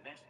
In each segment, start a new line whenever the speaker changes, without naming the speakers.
message.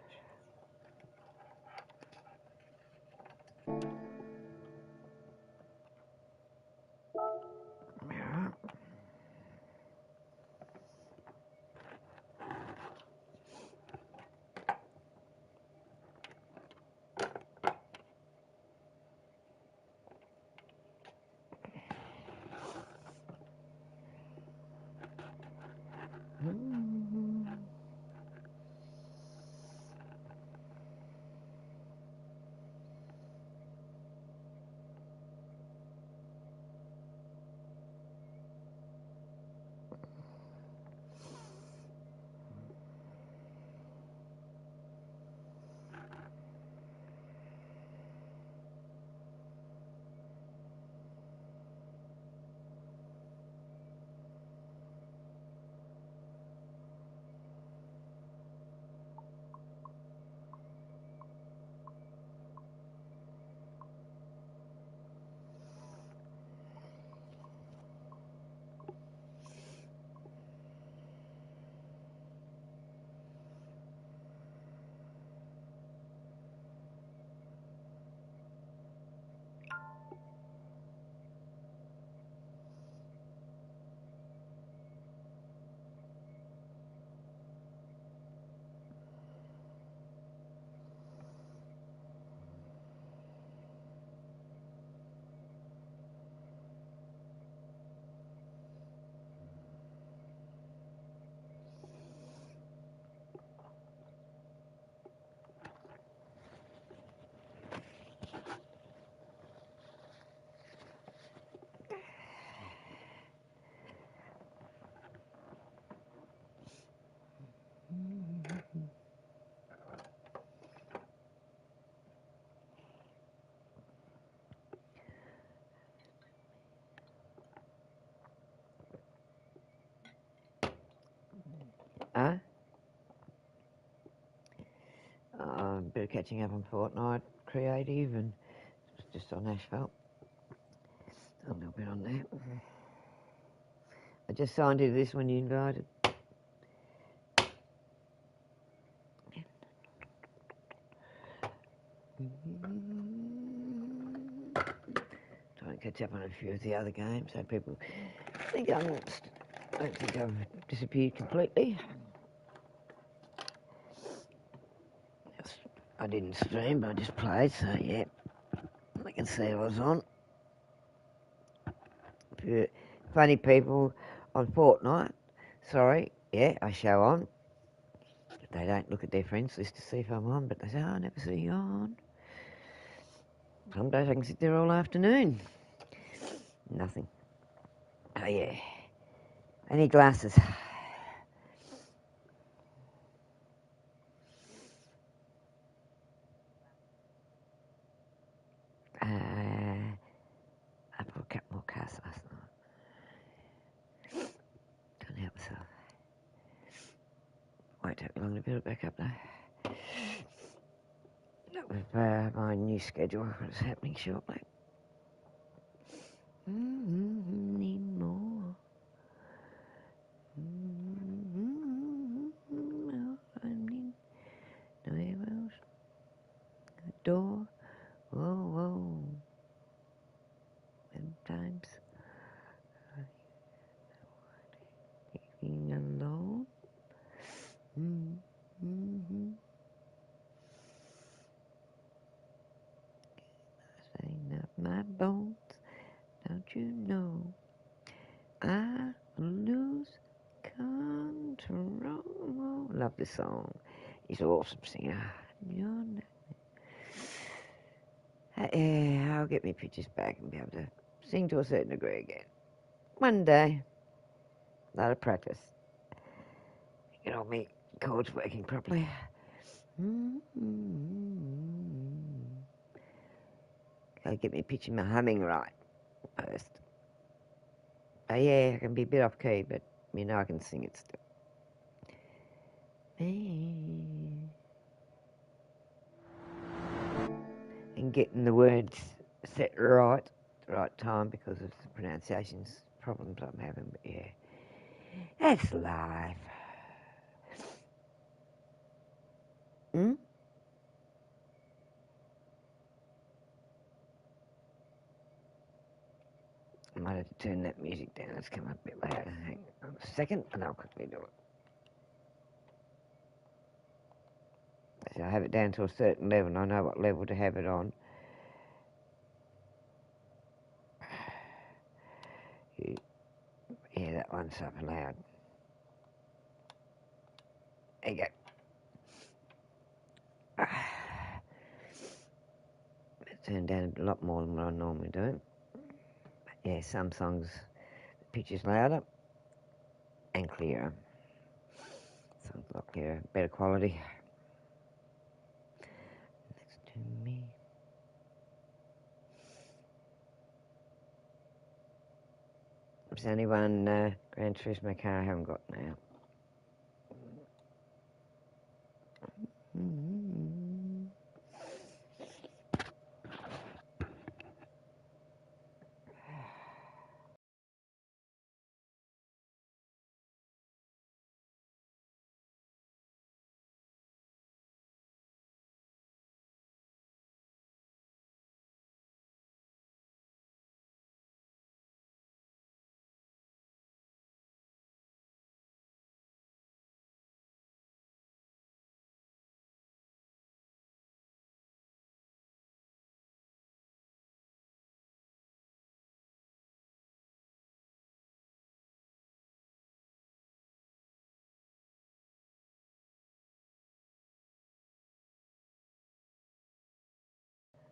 Huh? A bit of catching up on Fortnite, creative, and just on asphalt. A little bit on that. I just signed into this when you invited. Trying to catch up on a few of the other games so people think I don't think I've disappeared completely. I didn't stream, but I just played, so yeah, I can see I was on. For funny people on Fortnite, sorry, yeah, I show on. They don't look at their friends list to see if I'm on, but they say, oh, I never see you on. Some days I can sit there all afternoon. Nothing. Oh, yeah. I need glasses. I bought a couple more cars last night. Can't help myself. Won't take me long to build it back up, though. That was my new schedule. What's happening shortly. Need more. I need nowhere else. The door. Whoa, whoa. Sometimes being alone. Saying up my bones. Don't you know I lose control? Love this song. He's an awesome singer. Yeah, I'll get my pitches back and be able to sing to a certain degree again. One day. A lot of practice. Get all my chords working properly. Gotta get me pitch and my humming right first. Oh yeah, I can be a bit off key, but you know I can sing it still. And getting the words set right at the right time because of the pronunciations problems I'm having, but yeah. That's life. Hmm? I might have to turn that music down. It's come up a bit louder. Hang on a second, and I'll quickly do it. So I have it down to a certain level, and I know what level to have it on. Yeah, that one's up and loud. There you go. Turn down a lot more than what I normally do. But yeah, some songs, the pitch is louder and clearer. Songs a lot clearer, better quality. Next to me. There's only one Gran Turismo car I haven't got now.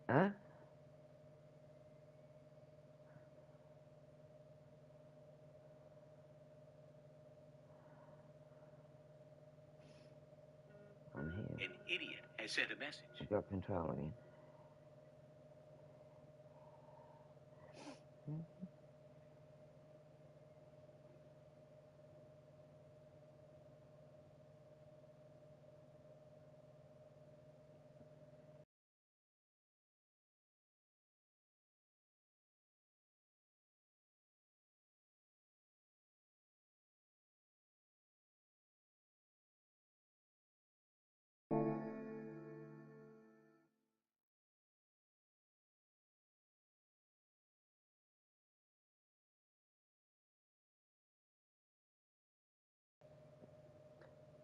Huh? I'm here.
An idiot has sent a message.
I've got control again.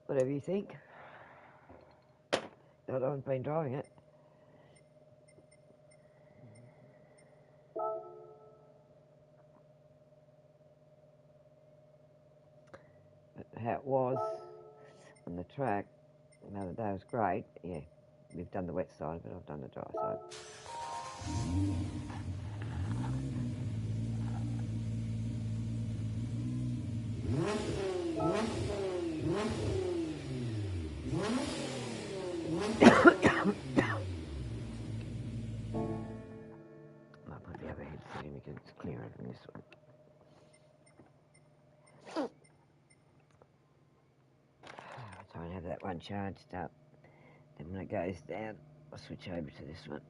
Whatever you think. I haven't been driving it. But how it was on the track the other day was great. Yeah, we've done the wet side, but I've done the dry side. I'll put the other headset in because it's clearer than this one. I'll try and have that one charged up. Then when it goes down, I'll switch over to this one.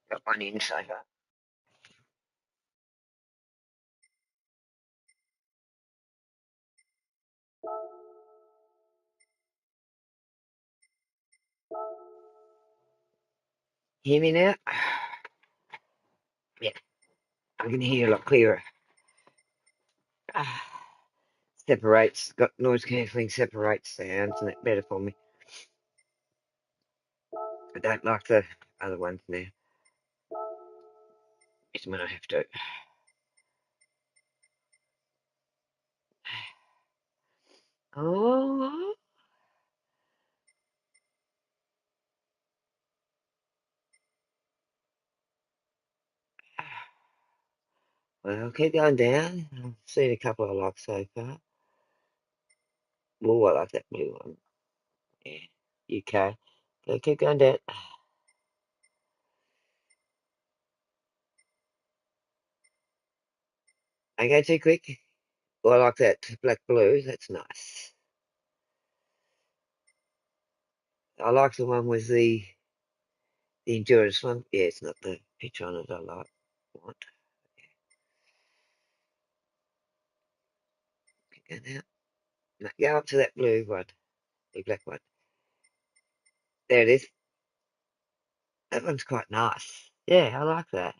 Got one in so far. Hear me now? Yeah, I can hear you a lot clearer. Separates, got noise cancelling, separates sounds, and that's better for me. I don't like the other ones now. It's when I have to. Oh, well, keep going down. I've seen a couple I like so far. Oh, I like that blue one. Yeah, UK. Go, keep going down. I go too quick. Well, I like that black blue. That's nice. I like the one with the endurance one. Yeah, it's not the picture on it I like. Want. Go now. No, go up to that blue one, the black one. There it is. That one's quite nice. Yeah, I like that.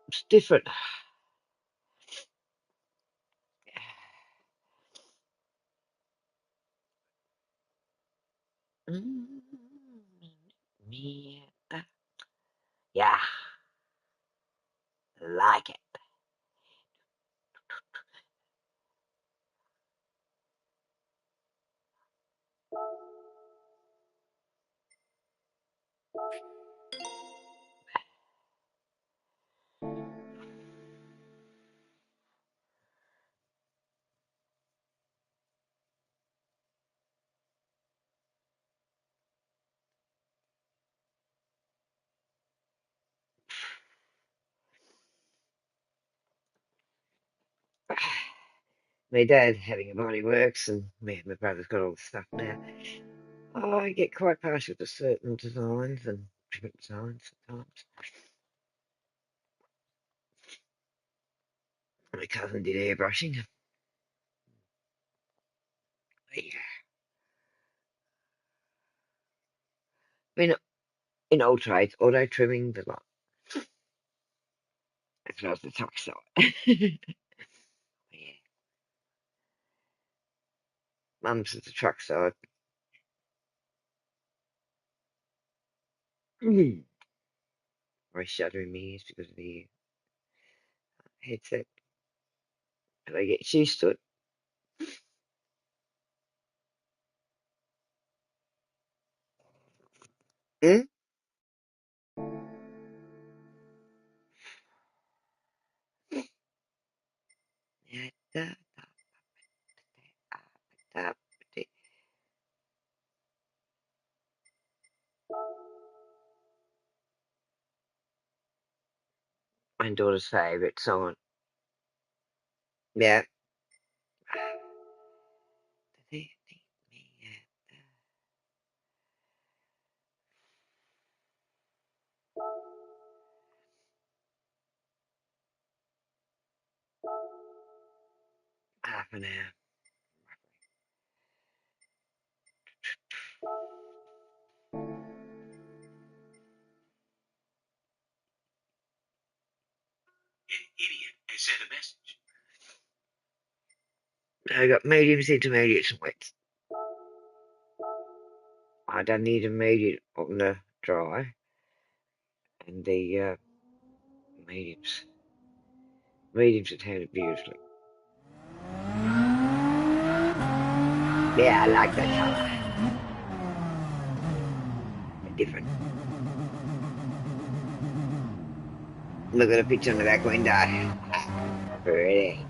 It's different. Mm, yeah, yeah, like it. My dad having a body works, and me and my brother's got all the stuff now. I get quite partial to certain designs and different designs sometimes. My cousin did airbrushing. Yeah. Been in old trades, auto trimming, the lot, as well as the truck side. Yeah. Mum's at the truck side. Mm. I shudder in my ears because of the headset. But I get used to it. Mm? Yeah, da, da. My daughter's favourite song. Yeah. Half an hour. I got mediums, intermediates, and wets. I don't need a medium on the dry, and the mediums. Mediums that handle beautifully. Yeah, I like that colour. Different. Look at the picture on the back window. Pretty.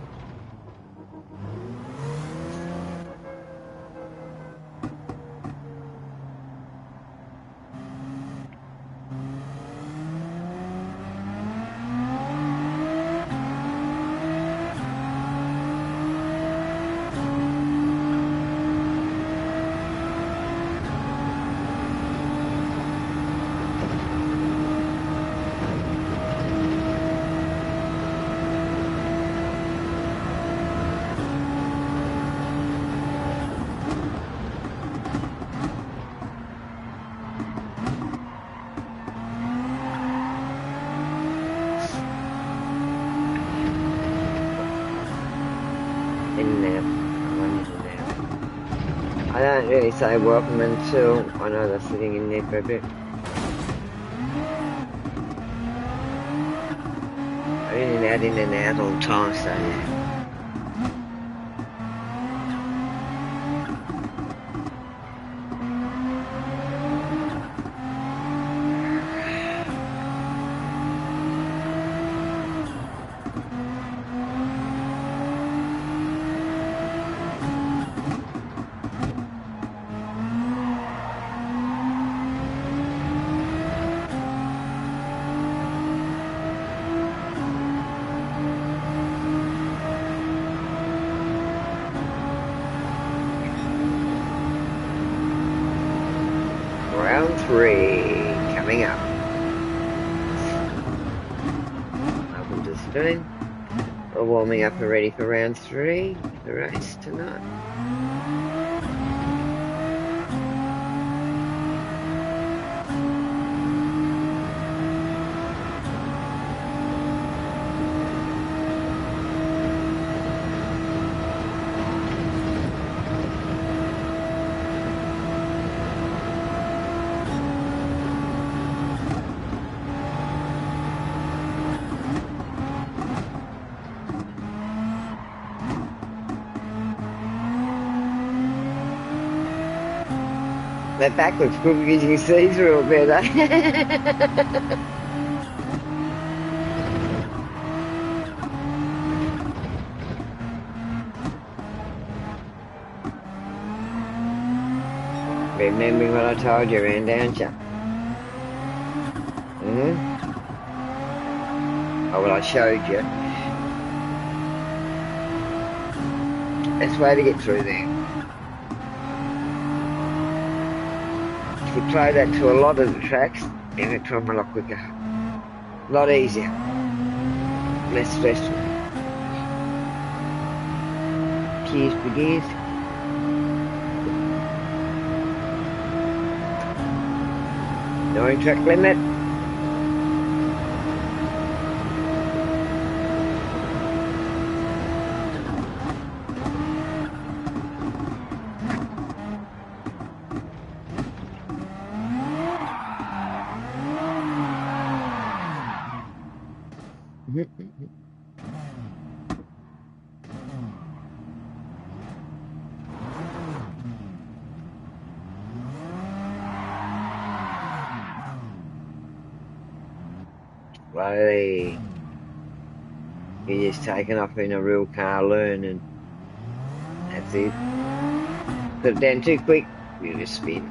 In and out. I run in and out. I don't really say welcome until I know they're sitting in there for a bit. I'm in and out all the time, so yeah. afternoon. We're warming up and ready for round 3, the race tonight. That back looks good because you can see through it better. Remembering what I told you around, don't you? Oh, well, I showed you. That's the way to get through there. If you apply that to a lot of the tracks, you get to them a lot quicker. A lot easier. Less stressful. Cheers for gears. No track limit. Slowly. You're just taking off in a real car learning. That's it. Put it down too quick, you just spin.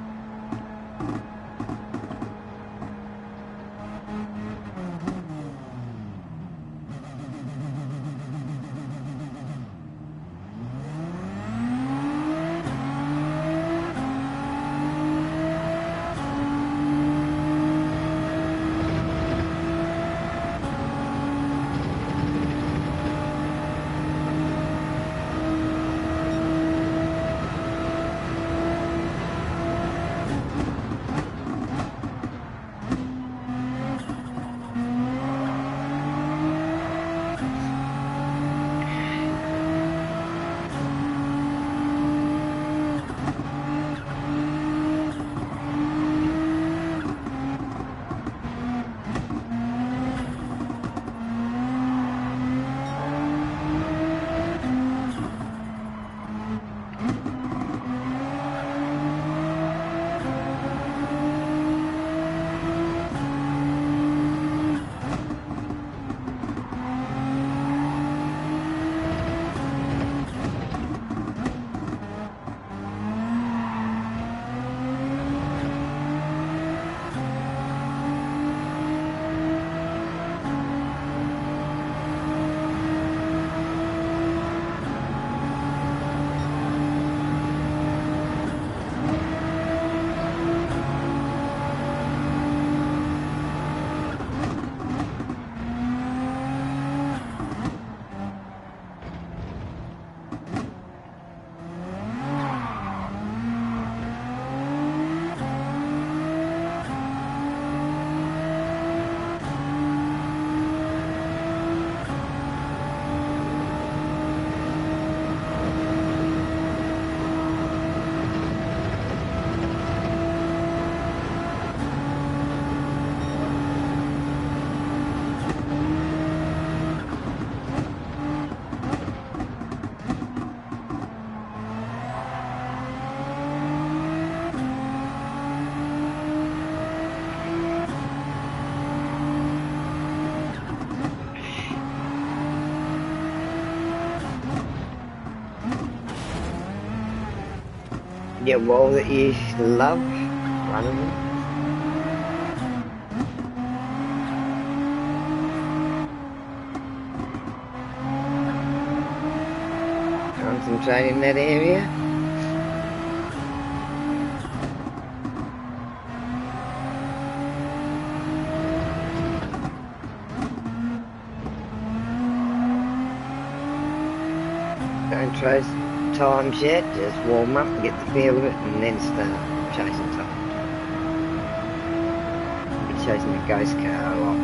Yeah, wall that you love, one of them. Concentrate in that area. Don't chase times yet, just warm up and get the feel of it and then start chasing times. You're chasing a ghost car a lot.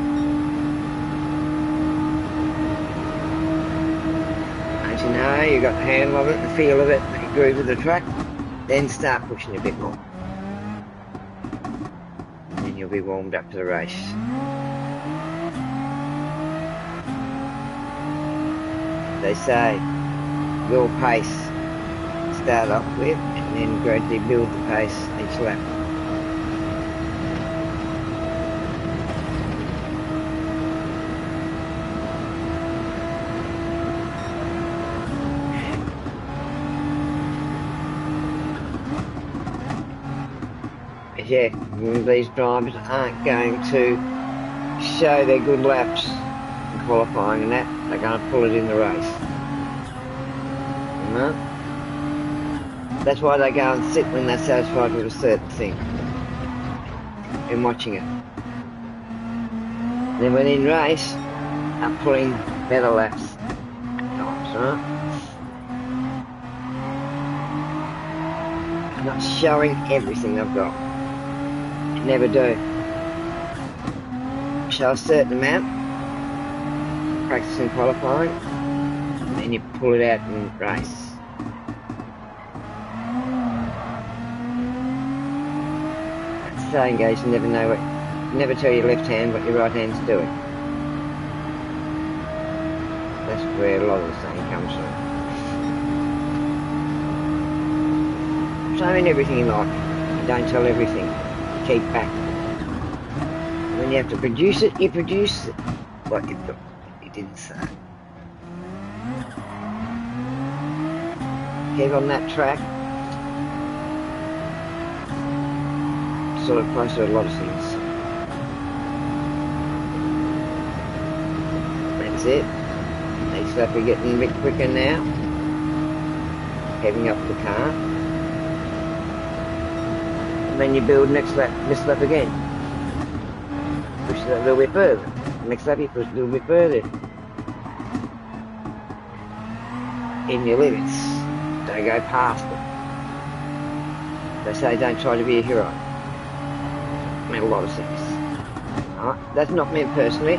Once you know you've got the handle of it, the feel of it, the groove of the track, then start pushing a bit more. Then you'll be warmed up for the race. They say your pace start off with and then gradually build the pace each lap. But yeah, these drivers aren't going to show their good laps in qualifying and that, they're going to pull it in the race. You know? That's why they go and sit when they're satisfied with a certain thing and watching it. Then when in race, they're pulling better laps times, right? I'm not showing everything I've got. Never do. Show a certain amount, practicing qualifying, and then you pull it out in race. Saying goes, you never know what, never tell your left hand what your right hand's doing. That's where a lot of the saying comes from. So in everything in life, you don't tell everything, you keep back. When you have to produce it, you produce it. What you thought, you didn't say. Keep on that track. Sort of close to a lot of things. That's it. Next lap we're getting a bit quicker now. Heading up the car. And then you build next lap, this lap again. Push that a little bit further. Next lap you push a little bit further. In your limits. Don't go past it. They say don't try to be a hero. A lot of things. Alright, that's not meant personally,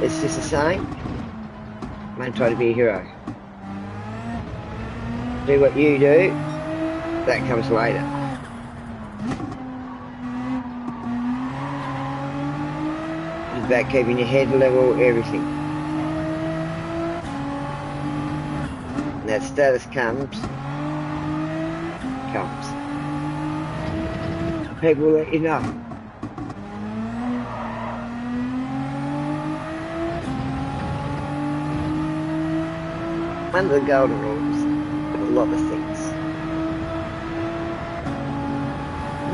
it's just the same. Don't try to be a hero. Do what you do, that comes later. It's about keeping your head level, everything. And that status comes. People let you know. One of the golden rules of a lot of things.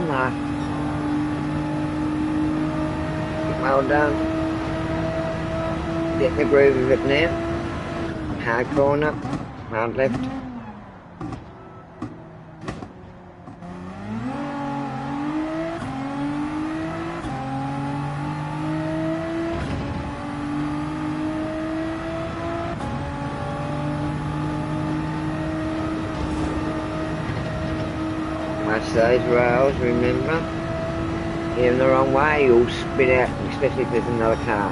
No. Well done. Get the groove of it now. Hard corner, hard left. Watch those rails, remember. Get them the wrong way, you'll spit out, especially if there's another car.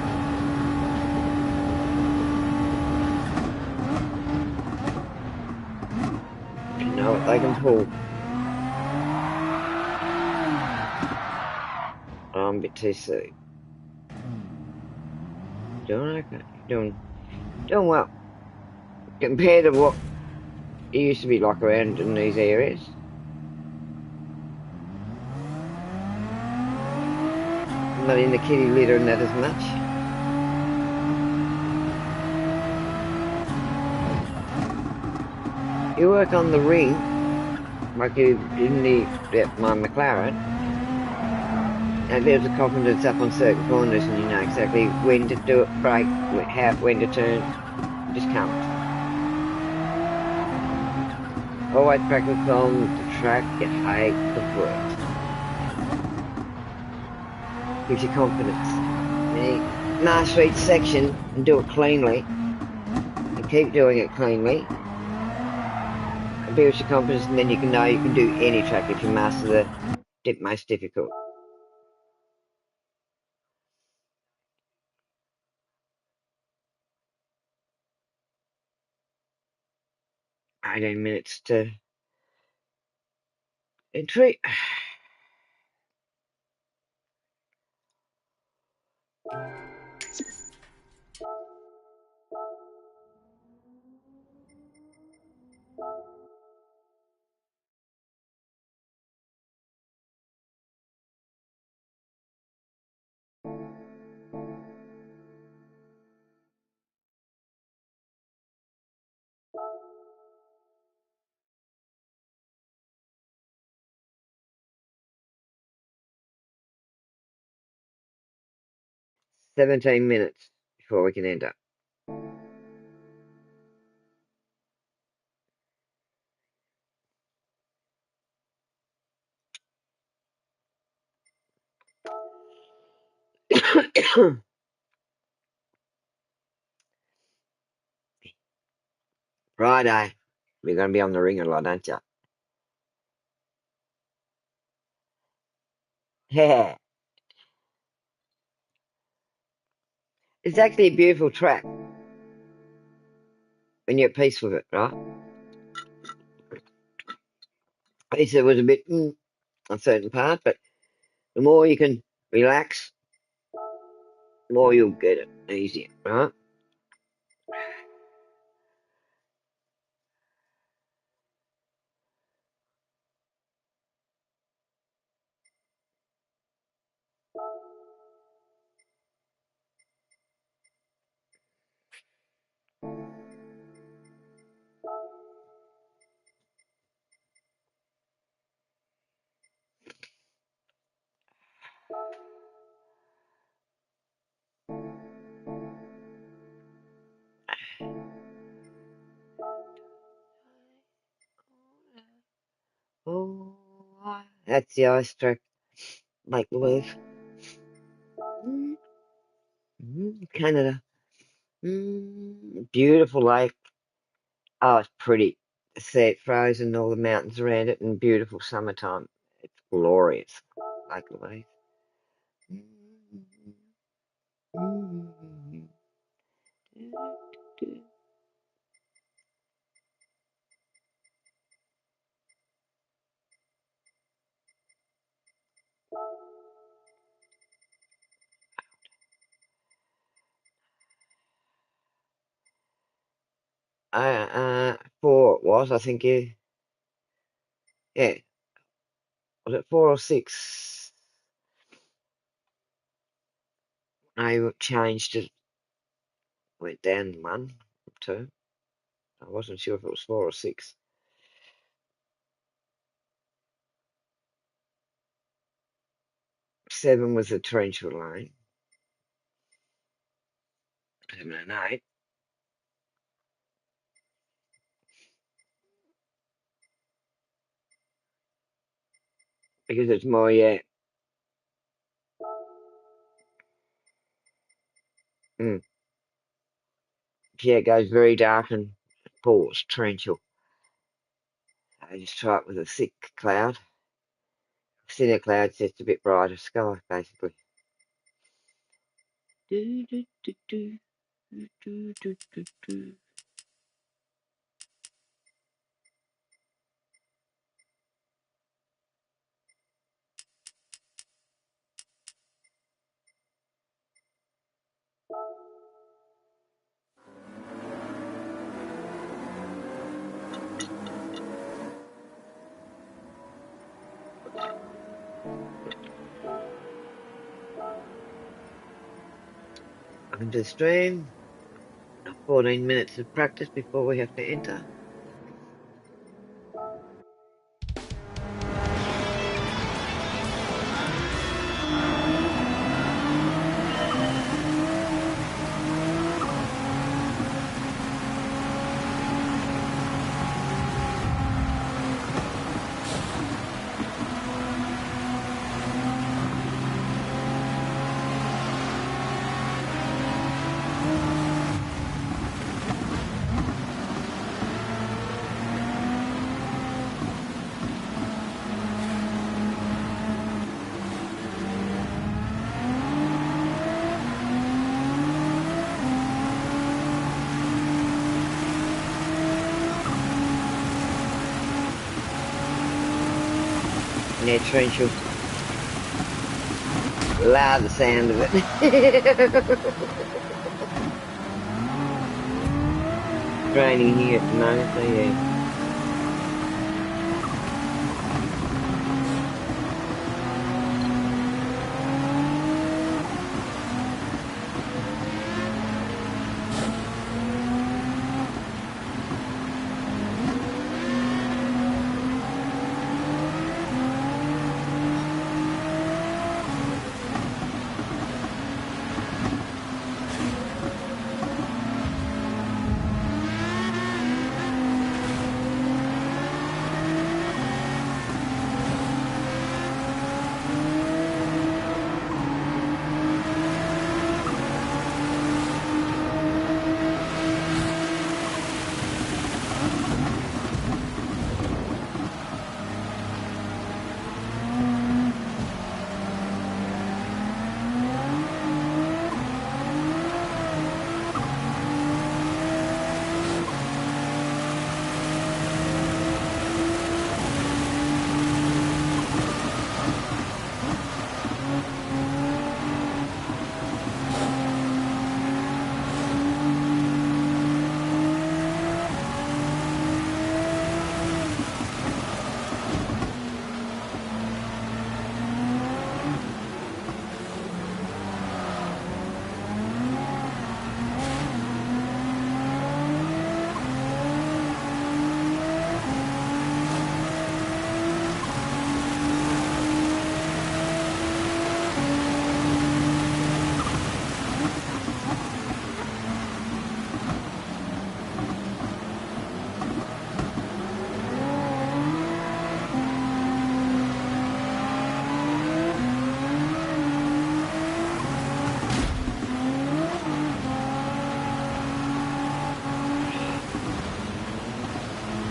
You know what they can pull. I'm a bit too soon. Doing okay. Doing well. Compared to what it used to be like around in these areas. Not in the kitty litter and that as much. You work on the ring, like you in my McLaren, and there's a confidence up on certain corners and you know exactly when to do it, brake, when to turn, just come. Always practice on the track, you hate the work. Gives you confidence. You master each section and do it cleanly. And keep doing it cleanly. builds your confidence, and then you can know you can do any track if you master the most difficult. $18 to entry. 17 minutes before we can enter. Friday. We're going to be on the ring a lot, aren't you? Yeah. It's actually a beautiful track when you're at peace with it, right? He said it was a bit on certain part, but the more you can relax, the more you'll get it easier, right? Oh, that's the ice track, Lake Louise. Canada. Beautiful lake. Oh, it's pretty. See it frozen, all the mountains around it, and beautiful summertime. It's glorious. Lake Louise. Four it was, I think yeah, was it 4 or 6? I changed it, went down 1 or 2. I wasn't sure if it was 4 or 6. 7 was the torrential lane. 7 and 8. Because it's more, yeah. Mm, yeah, it goes very dark and pours, torrential. I just try it with a thick cloud. Thinner cloud's just a bit brighter sky, basically. Do, do, do, do, do, do, do, do. I can do stream. 14 minutes of practice before we have to enter. Yeah, torrential. Love the sound of it. It's raining here at the moment, so yeah.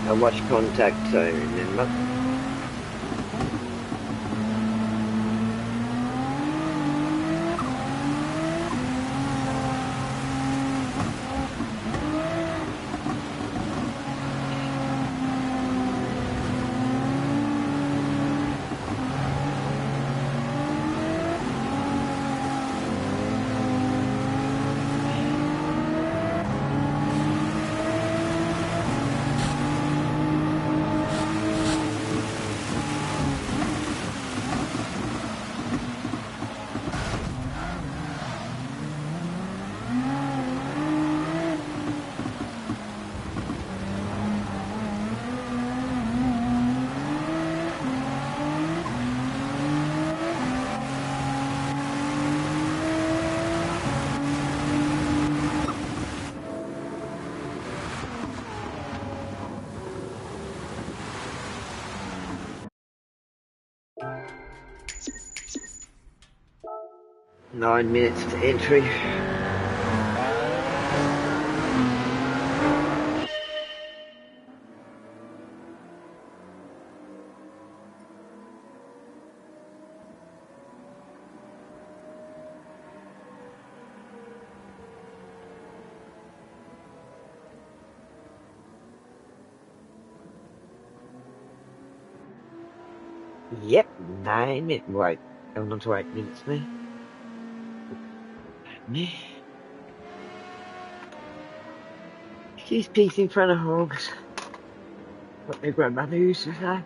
I watch Contact too, remember? Nine minutes to entry. Yep, 9 minutes. Wait, going on to 8 minutes now. She's pigs in front of hogs. What my grandmother used to say.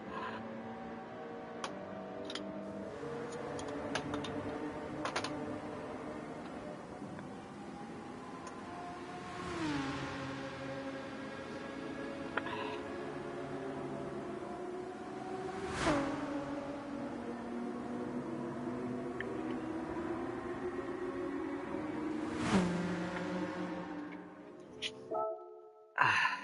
Ah.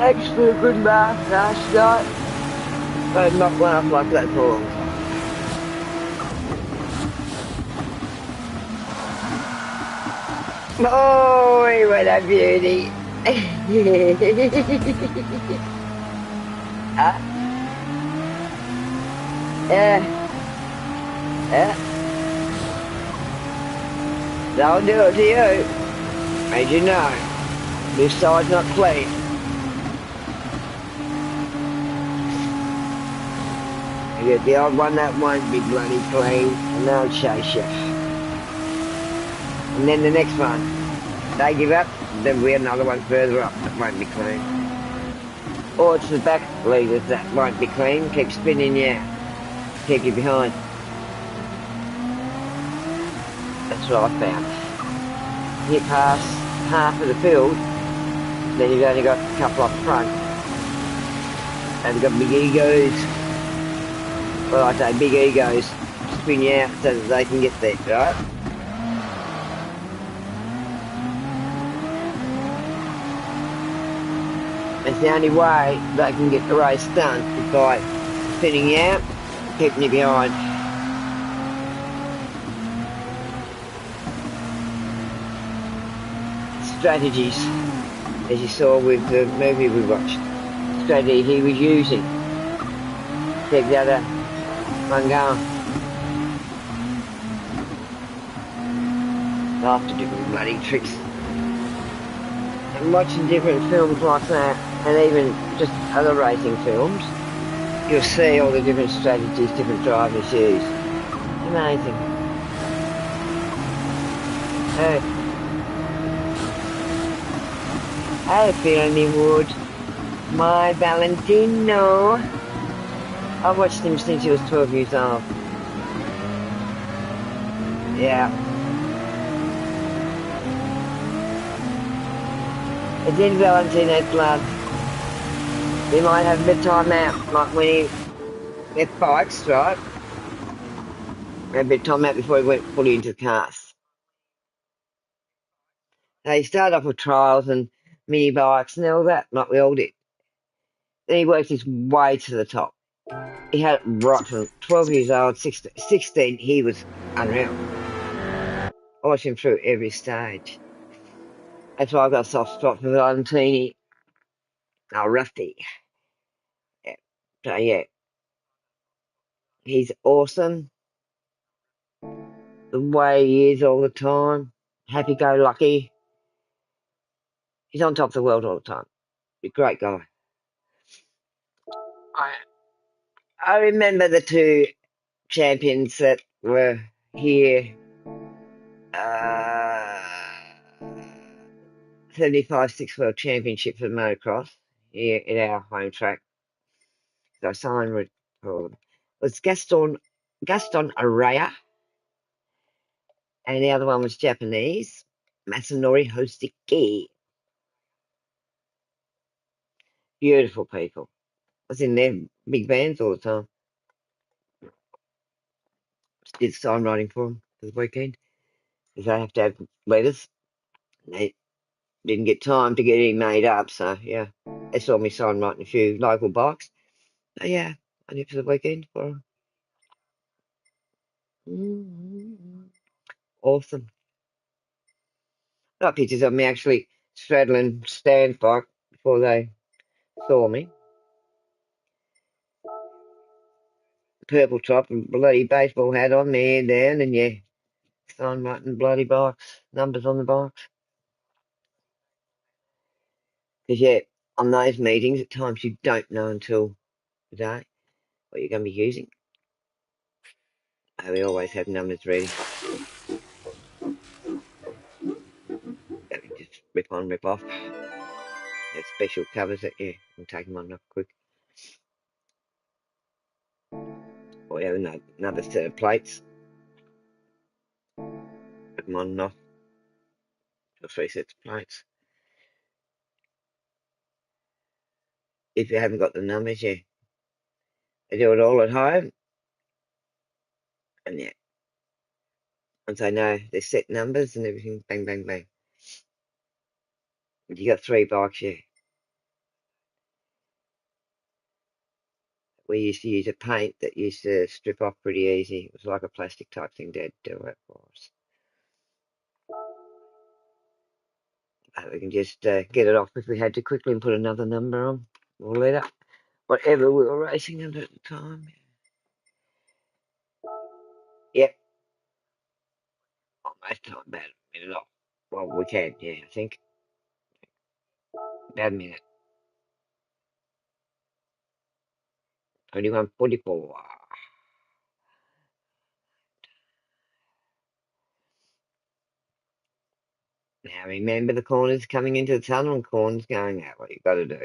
Extra good laugh last night. I've not laughed like that for a long time. Oh, what a beauty. Huh? Yeah, yeah. They'll do it to you. As you know, this side's not clean. You get the odd one that won't be bloody clean, and they'll chase you. And then the next one, they give up, then we another one further up that won't be clean. Or it's the back leaders that won't be clean, keep spinning you out, keep you behind. That's what I found. You pass half of the field, then you've only got a couple up front. And they've got big egos. Well, I say big egos spin you out so that they can get there, right? It's the only way they can get the race done is by spinning you out, keeping you behind. Strategies, as you saw with the movie we watched, strategy he was using. Keep the other one going. After different bloody tricks. And watching different films like that, and even just other racing films, you'll see all the different strategies different drivers use. Amazing. Oh, I feel me wood. My Valentino. I've watched him since he was 12 years old. Yeah. It's in Valentino's blood. He might have a bit of time out, like when he left bikes, right? A bit of time out before he went fully into the cars. Now, he started off with trials and mini bikes and all that, like we all did. Then he worked his way to the top. He had it right from 12 years old, 16, he was unreal. I watched him through every stage. That's why I've got a soft spot for Valentini. Oh, Rusty. Yeah. So, yeah, he's awesome. The way he is all the time. Happy-go-lucky. He's on top of the world all the time. He's a great guy. I remember the two champions that were here, uh, 75 Six World Championship for motocross here at our home track. So Simon would call them. It was Gaston Araya, and the other one was Japanese, Masanori Hoseki. Beautiful people. I was in their big bands all the time. Did sign writing for them for the weekend because they have to have letters. They didn't get time to get it made up, so yeah, they saw me sign writing a few local bikes. So yeah, I did for the weekend for them. Awesome. Got pictures of me actually straddling Stan's bike before they saw me. Purple top and bloody baseball hat on, my hair down, and yeah, sign writing bloody bikes, numbers on the bikes. Because yeah, on those meetings, at times you don't know until the day what you're going to be using. We always have numbers ready. That we just rip on, rip off. There's special covers that, yeah, we'll take them on real quick. Or we have another set of plates. Put them on and off. Or 3 sets of plates. If you haven't got the numbers, yeah. They do it all at home. And yeah, once they know their set numbers and everything, bang, bang, bang. You got 3 bikes, yeah. We used to use a paint that used to strip off pretty easy. It was like a plastic type thing. Dad do it for us. We can just get it off if we had to quickly and put another number on. We'll let it. Whatever we were racing under at the time. Yep. Almost time, about a minute off. Well, we can, yeah, I think. About a minute. 21:44. Now remember the corners coming into the tunnel and corners going out. What you've got to do.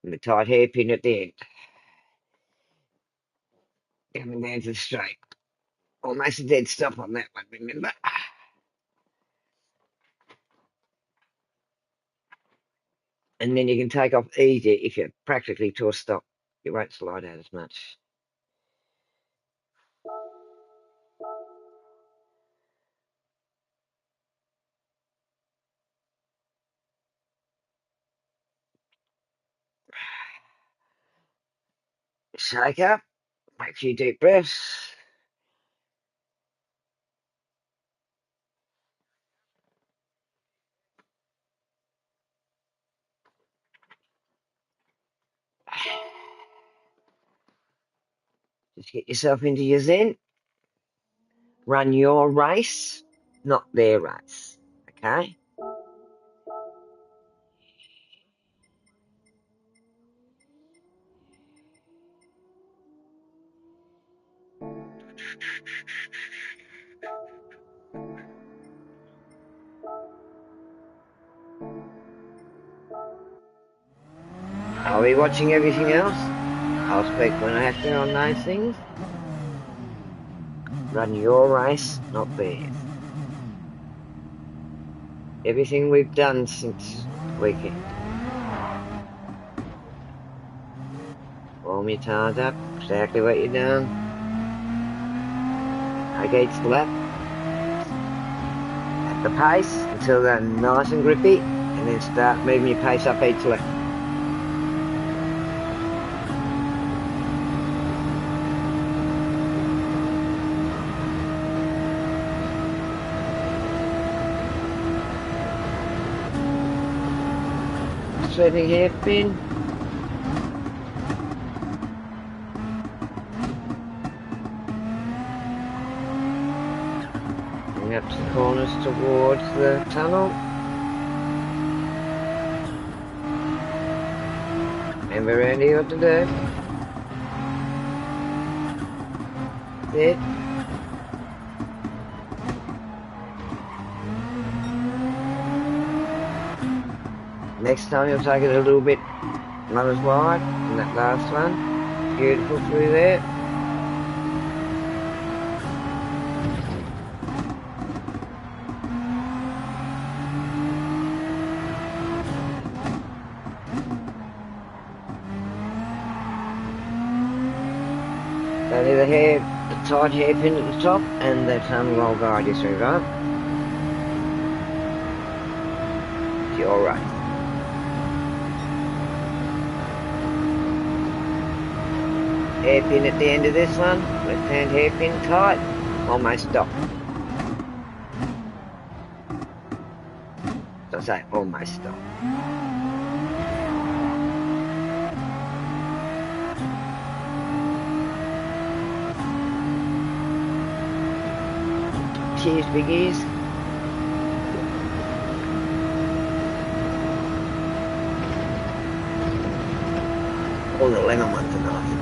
And the tight hairpin at the end. Coming down to the straight. Almost a dead stop on that one, remember? And then you can take off easier if you're practically to a stop. You won't slide out as much. Shake up, take a few deep breaths. Just get yourself into your zen. Run your race, not their race. Okay? Are we watching everything else? I'll speak when I have to on those things. Run your race, not theirs. Everything we've done since the weekend. Warm your tires up, exactly what you're doing. Okay, each lap. At the pace until they're nice and grippy, and then start moving your pace up each lap. Sweeping hairpin. Bring up to the corners towards the tunnel. Remember, Randy, what to do. That's it. Next time you'll take it a little bit not as wide in that last one. Beautiful through there. Only the tight hairpin at the top and the tunnel roll guide you through, right? You're right. Hairpin at the end of this one, left hand hairpin tight, almost stop. So I say almost stop. Cheers, biggies. All the lemon ones are nice.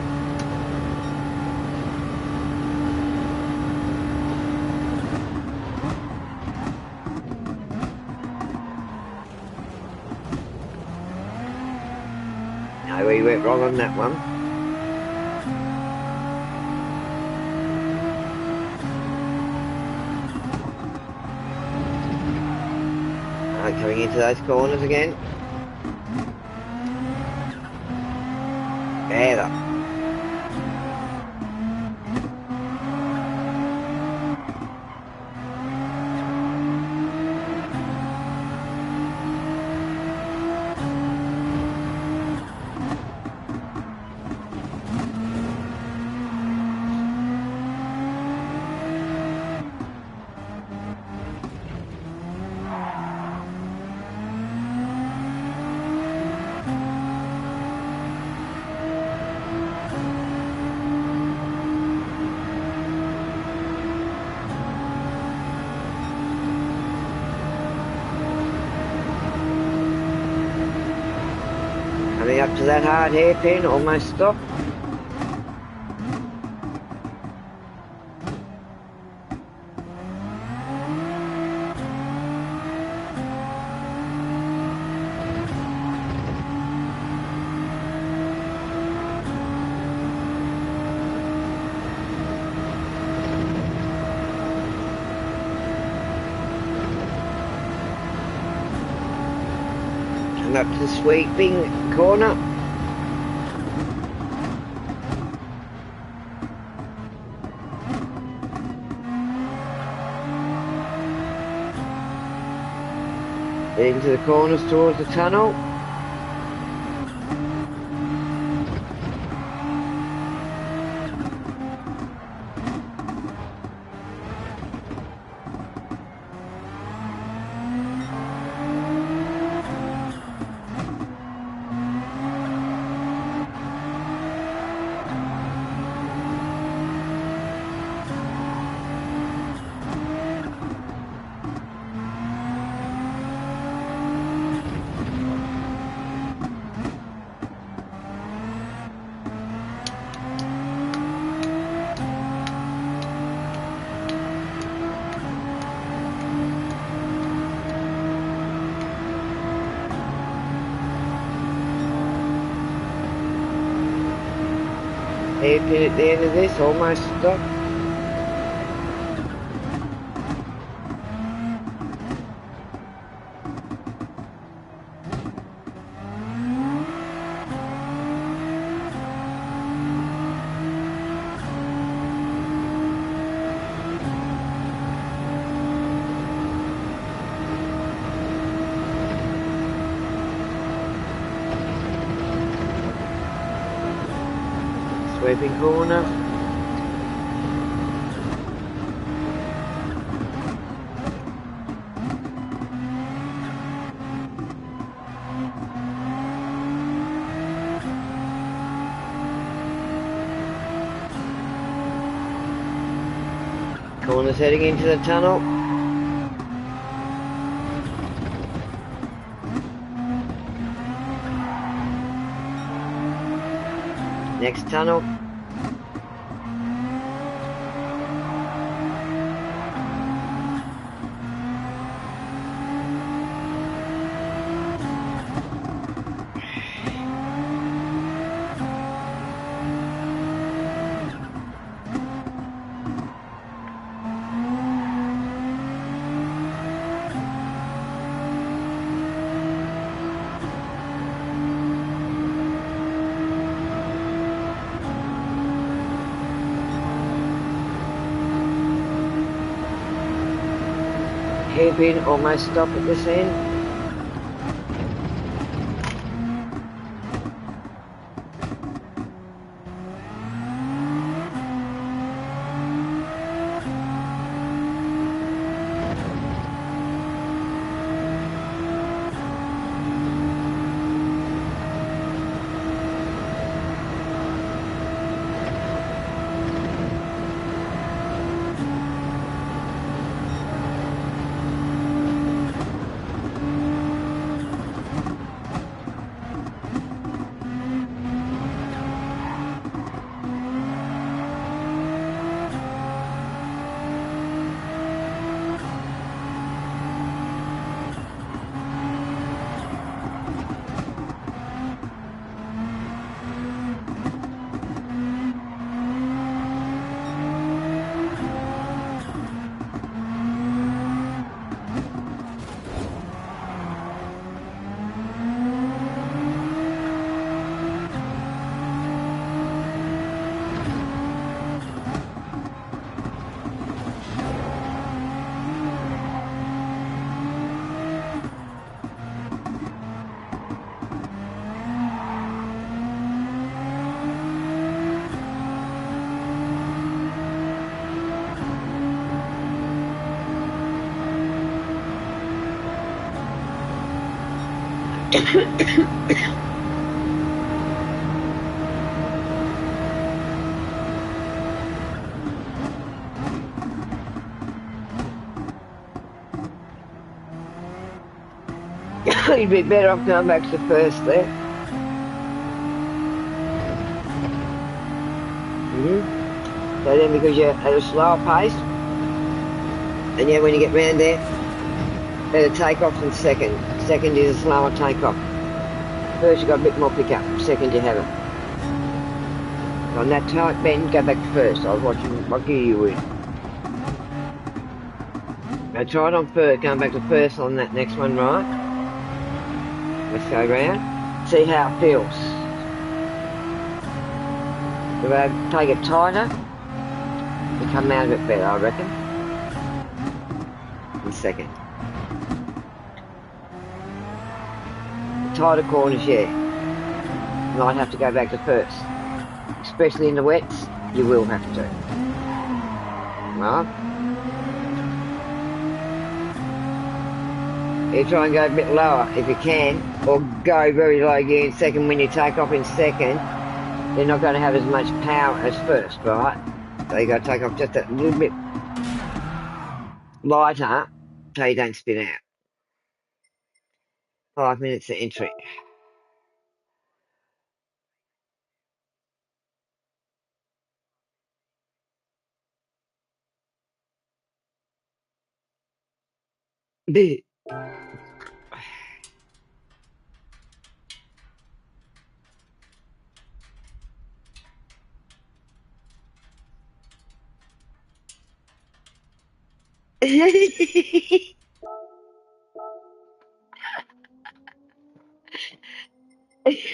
No, we went wrong on that one. Coming into those corners again. Better. Coming up to that hard hairpin, almost stopped. Come up to the sweeping corner. Into the corners towards the tunnel. Hairpin at the end of this, almost stopped. Sweeping corner. Corner's heading into the tunnel. Next tunnel. Hairpin almost stopped at this end. You'd be better off going back to first there. So then, because you're at a slower pace, and yeah, when you get round there, better takeoffs in second. Second is a slower takeoff. First, you got a bit more pickup. Second, you haven't. On that tight bend, go back to first. I was watching what gear you were in. I tried on first, going back to first on that next one, right? Let's go round. See how it feels. If I take it tighter, you come out of it better, I reckon. In second. The tighter corners, yeah. You might have to go back to first. Especially in the wets, you will have to. Right? You try and go a bit lower if you can, or go very low gear in second. When you take off in second, they're not going to have as much power as first, right? So you got to take off just a little bit lighter so you don't spin out. 5 minutes to entry.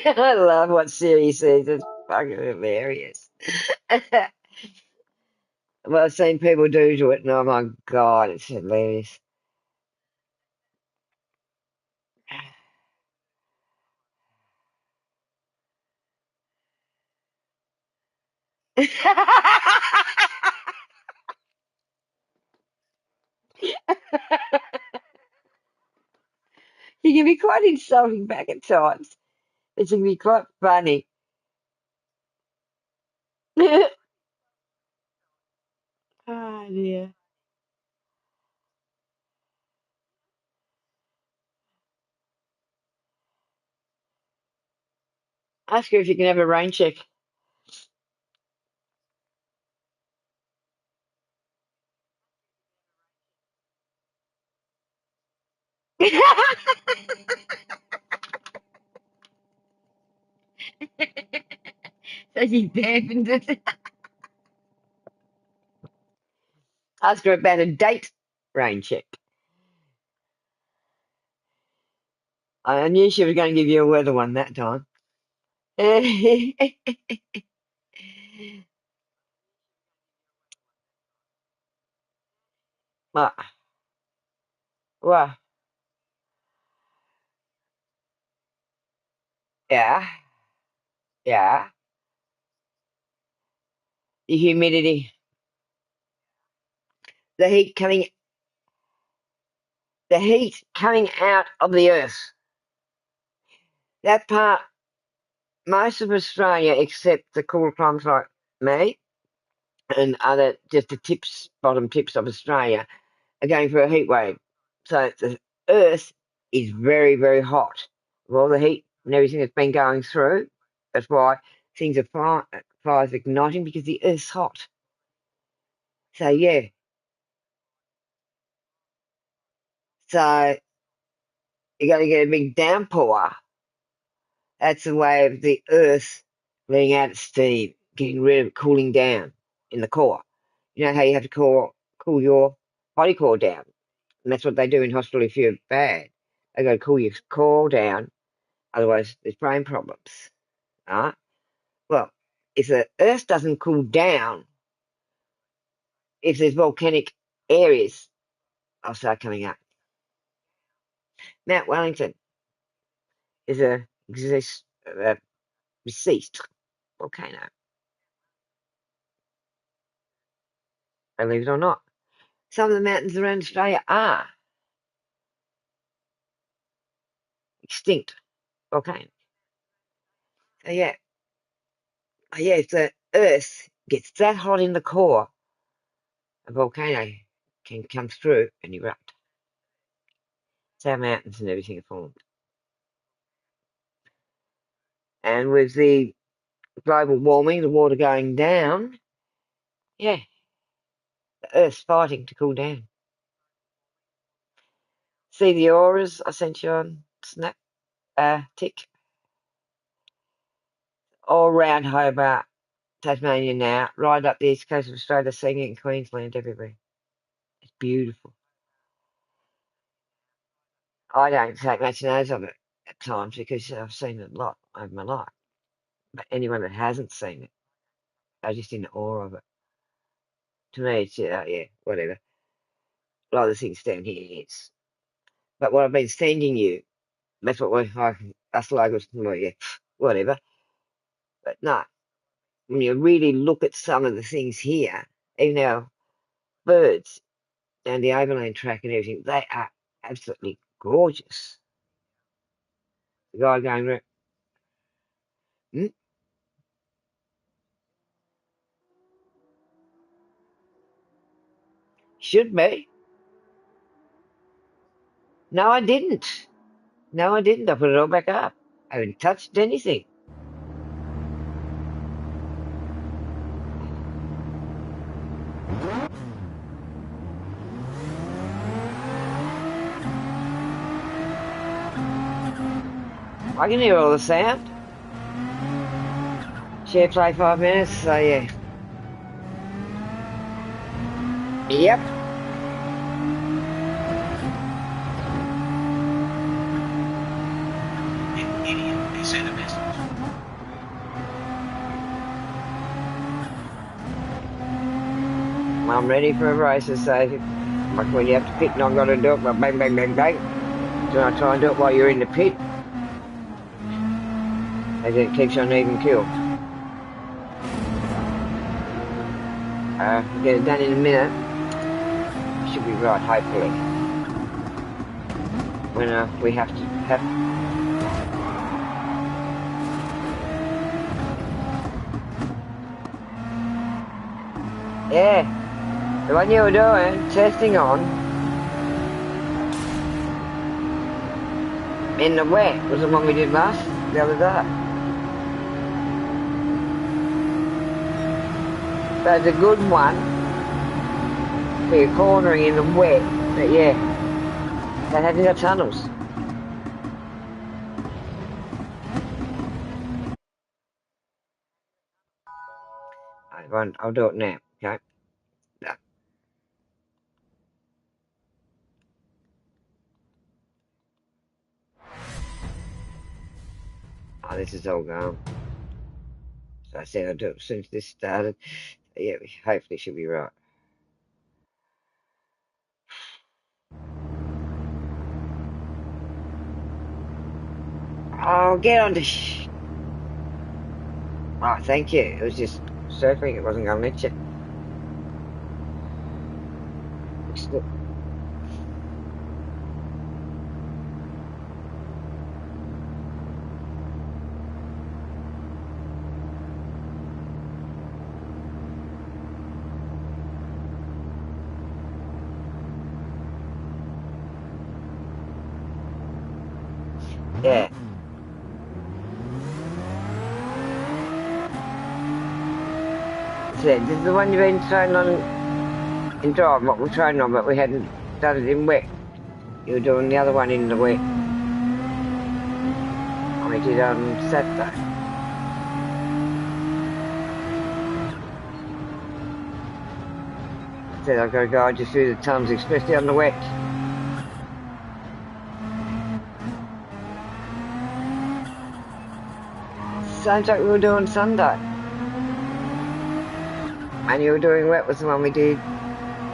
I love what Siri says. It's fucking hilarious. Well, I've seen people do to it, and oh my god, it's hilarious. You can be quite insulting back at times. It can be quite funny. Oh dear. Ask her if you can have a rain check. So she's dampens it. Ask her about a date rain check. I knew she was going to give you a weather one that time. Well, well, yeah, yeah. The humidity, the heat coming, the heat coming out of the earth. That part, most of Australia, except the cooler climes like me and other, just the tips, bottom tips of Australia, are going for a heat wave. So the earth is very, very hot. With all the heat and everything that's been going through, that's why things are fires igniting because the earth's hot. So yeah, so you're going to get a big downpour. That's the way of the earth letting out its steam, getting rid of cooling down in the core. You know how you have to cool your body core down, and that's what they do in hospital if you're bad. They got to cool your core down, otherwise there's brain problems. Right? Well, if the earth doesn't cool down, if there's volcanic areas, I'll start coming up. Mount Wellington is a deceased volcano, believe it or not. Some of the mountains around Australia are extinct volcanoes. So yeah, yeah, if the earth gets that hot in the core, a volcano can come through and erupt. That's how mountains and everything are formed. And with the global warming, the water going down. Yeah, the Earth's fighting to cool down. See the auras I sent you on Snap, Tick? All round Hobart, Tasmania now, right up the east coast of Australia, seeing it in Queensland, everywhere. It's beautiful. I don't take much notice of it at times because I've seen it a lot over my life. But anyone that hasn't seen it, they're just in awe of it. To me, it's, yeah, whatever. A lot of the things down here is. But what I've been sending you, that's what us locals, well, yeah, whatever. But no, when you really look at some of the things here, even our birds and the overland track and everything, they are absolutely gorgeous. The guy going around, hmm? Should be. No, I didn't. No, I didn't. I put it all back up. I haven't touched anything. I can hear all the sound. Share play 5 minutes, so yeah. Yep. I'm ready for a race, so like when you have to pit and I've got to do it, well, bang, bang, bang, bang. Do I try and do it while you're in the pit? As it keeps you on even keel. Get it done in a minute. Should be right, hopefully. When we have to have. Yeah, the one you were doing, testing on, in the wet, was the one we did the other day. So it's a good one for your cornering in the wet, but yeah, they haven't got tunnels. I'll do it now, okay? No. Oh, this is all gone. So I said I'll do it as soon as this started. Yeah, hopefully should be right. Oh, get on to Oh, thank you. It was just surfing. It wasn't going to let you. Yeah. So this is the one you've been trying on in drive, what we're trying on, but we hadn't done it in wet. You were doing the other one in the wet. I did on Saturday. I said I've got to guide you through the tunnels, especially on the wet. Same like we were doing Sunday. And you were doing wet was the one we did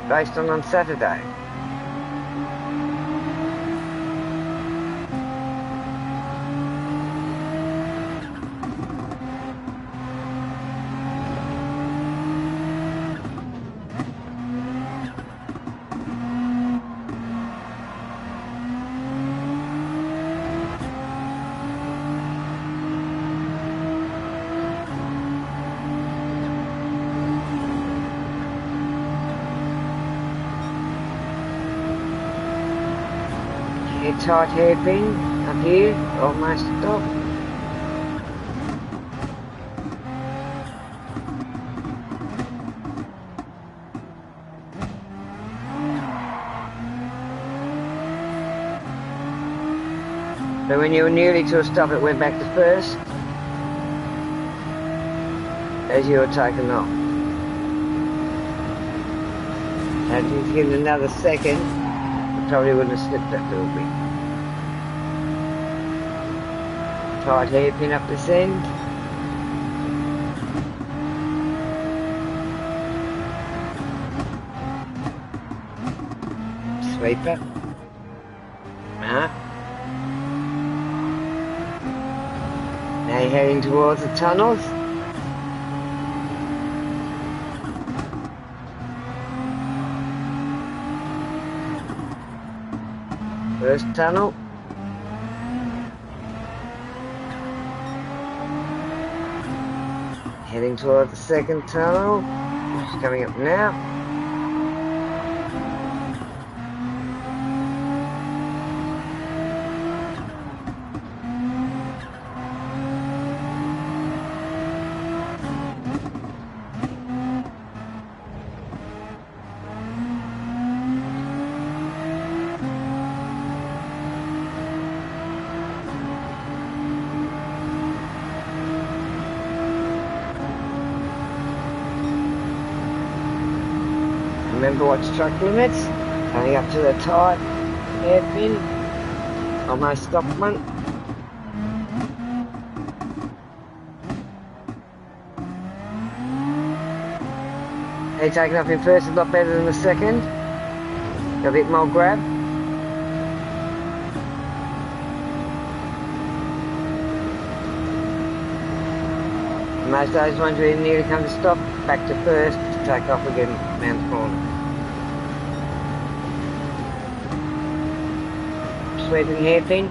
based on Saturday. Tight hairpin up here, almost stopped. So when you were nearly to a stop, it went back to first as you were taking off. And if you give it another second, you probably wouldn't have slipped that little bit. Tight hairpin up this end. Sweeper. Now you're heading towards the tunnels. First tunnel. Heading towards the second tunnel, which is coming up now. Remember what's truck limits, coming up to the tight hairpin, almost stopped one. They're taking off in first a lot better than the second, got a bit more grab. Most of those ones we nearly come to stop, back to first to take off again round the corner. Sweeping hairpin.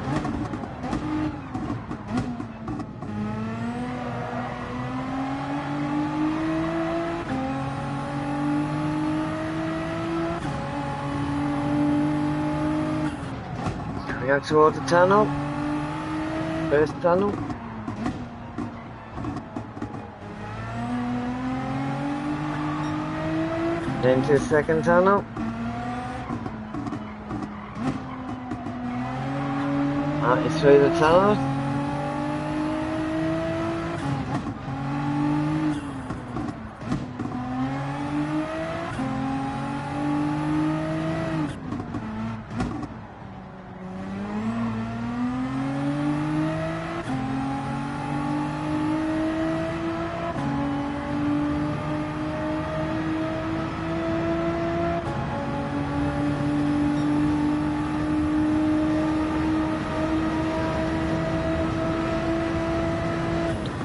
Coming up towards the tunnel. First tunnel. Into the second tunnel. It's through the tunnel.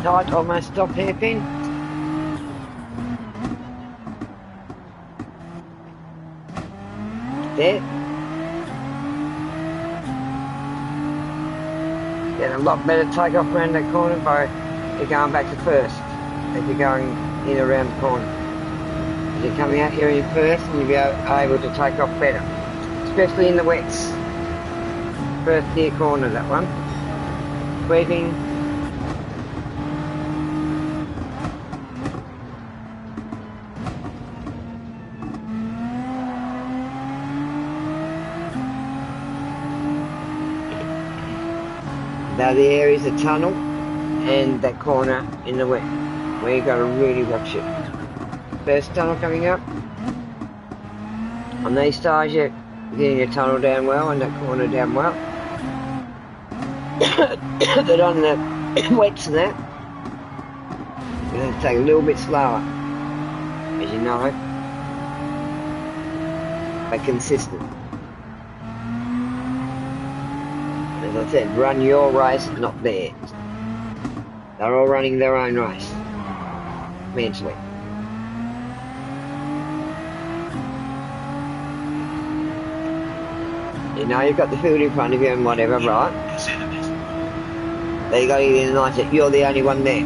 Tight, almost stopped hairpin. There. Getting a lot better take off around that corner by you're going back to first as you're going in around the corner. As you're coming out here in first and you'll be able to take off better, especially in the wets. First near corner, that one. Sweeping. Now there is a tunnel and that corner in the wet where you've got to really watch it. First tunnel coming up. On these sides you're getting your tunnel down well and that corner down well. But on the wets and that, you're going to take a little bit slower, as you know, but consistent. As I said, run your race, not theirs. They're all running their own race, mentally. You know you've got the field in front of you and whatever, right? They got to get in the mindset, you're the only one there.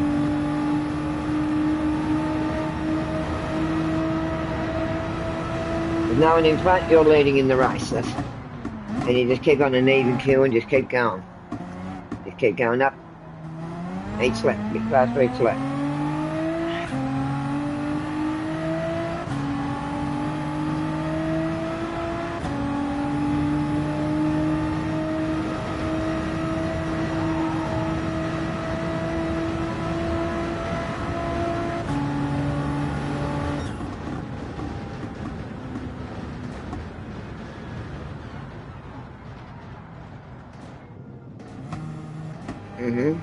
With no one in front, you're leading in the race. And you just keep on an even keel and just keep going. Just keep going up. Each lap, get faster each lap. Mm-hmm.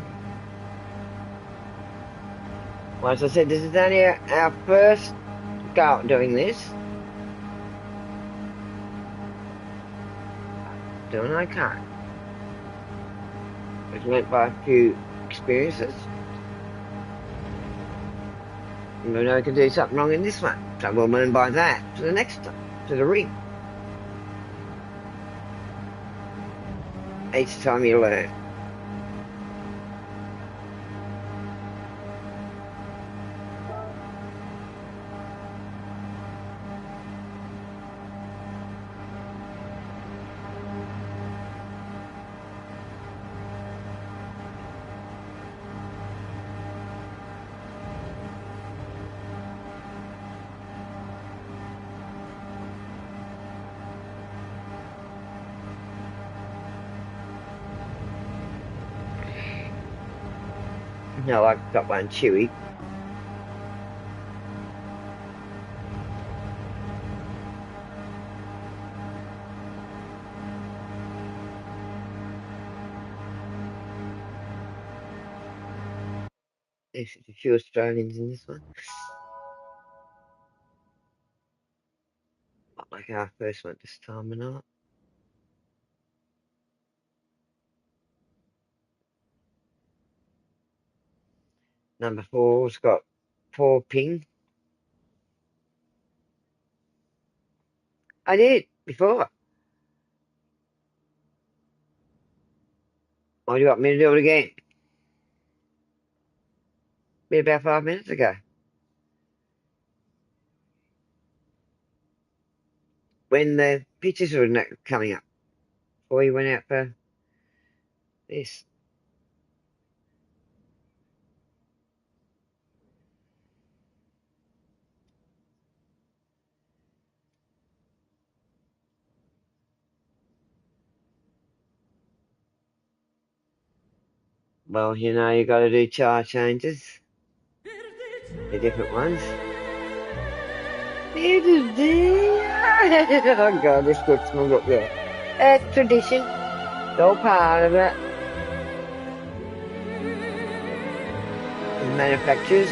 Well, as I said, this is only our first go at doing this. Doing okay. We've learnt by a few experiences. And we know we can do something wrong in this one. So we'll learn by that to the next time, to the ring. Each time you learn. No, I've got one chewy. There's a few Australians in this one. Not like our first one this time or not. Number four's got 4 ping. I did before. Why do you want me to do it again? Been about 5 minutes ago. When the pictures were coming up. Before you went out for this. Well, you know, you got to do char changes. The different ones. Oh God, this looks small up there. It's tradition. It's all part of it. The manufacturers.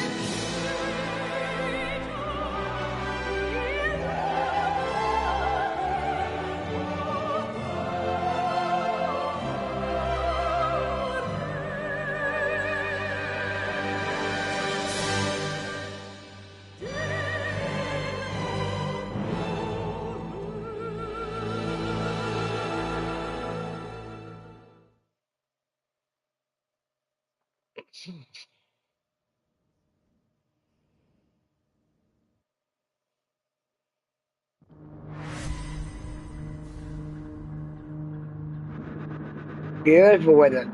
Beautiful weather.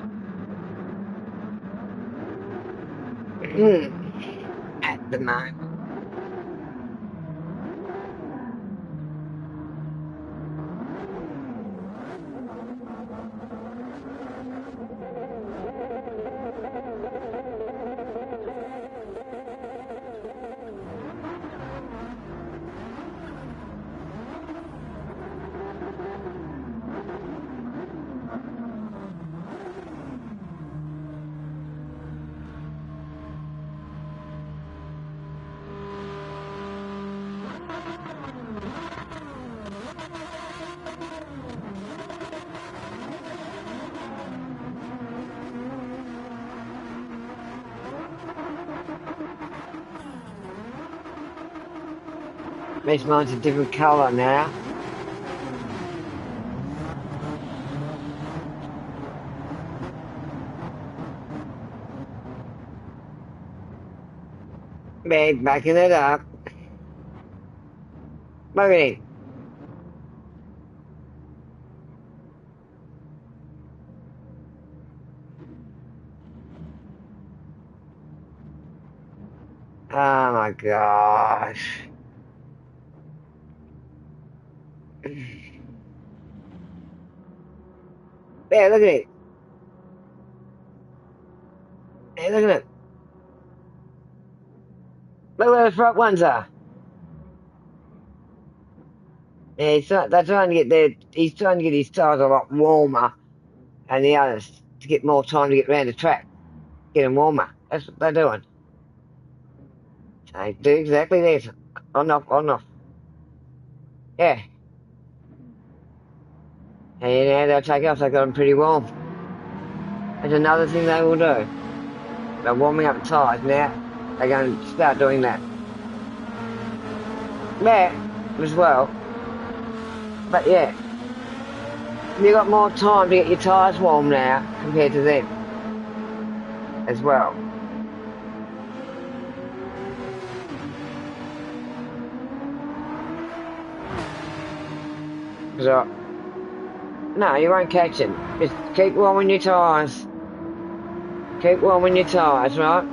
At the moment. Makes mine's a different colour now. Backing it up. Look at him. Oh my gosh. There, look at it. Hey, look at it. Look where the front ones are. Yeah, they're trying to get their, he's trying to get his tires a lot warmer than the others. to get more time to get round the track, get them warmer. That's what they're doing. They do exactly this. On off, on off. Yeah. And now they'll take off, they've got them pretty warm. That's another thing they will do. They're warming up the tyres now. They're going to start doing that. Yeah, as well. But yeah, you've got more time to get your tyres warm now compared to them as well. So, no, you won't catch them. Just keep warming your tyres. Keep warming your tyres, right?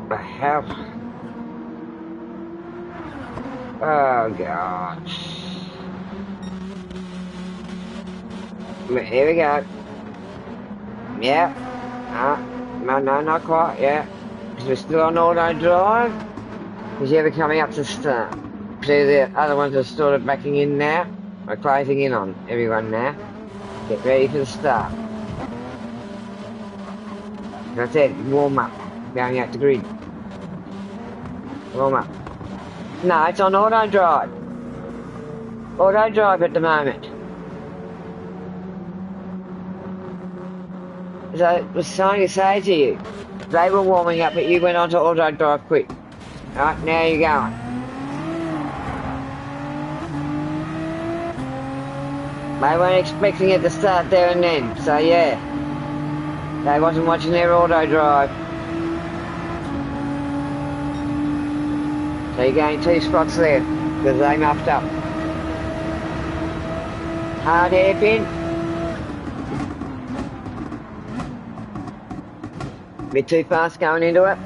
The hell? Oh, God. Here we go. Yeah. No, not quite, yeah. Because we're still on auto drive. Because yeah, we're coming up to the start. See, the other ones are sort of backing in now. We're closing in on everyone now. Get ready for the start. As I said, warm up. Going out the grid. Warm up. No, it's on auto drive. Auto drive at the moment. So I was trying to say to you, they were warming up, but you went on to auto drive quick. Right, now you're going. They weren't expecting it to start there and then, so yeah. They wasn't watching their auto drive. So you're going 2 spots there, because they muffed up. Hard hairpin. Bit too fast going into it.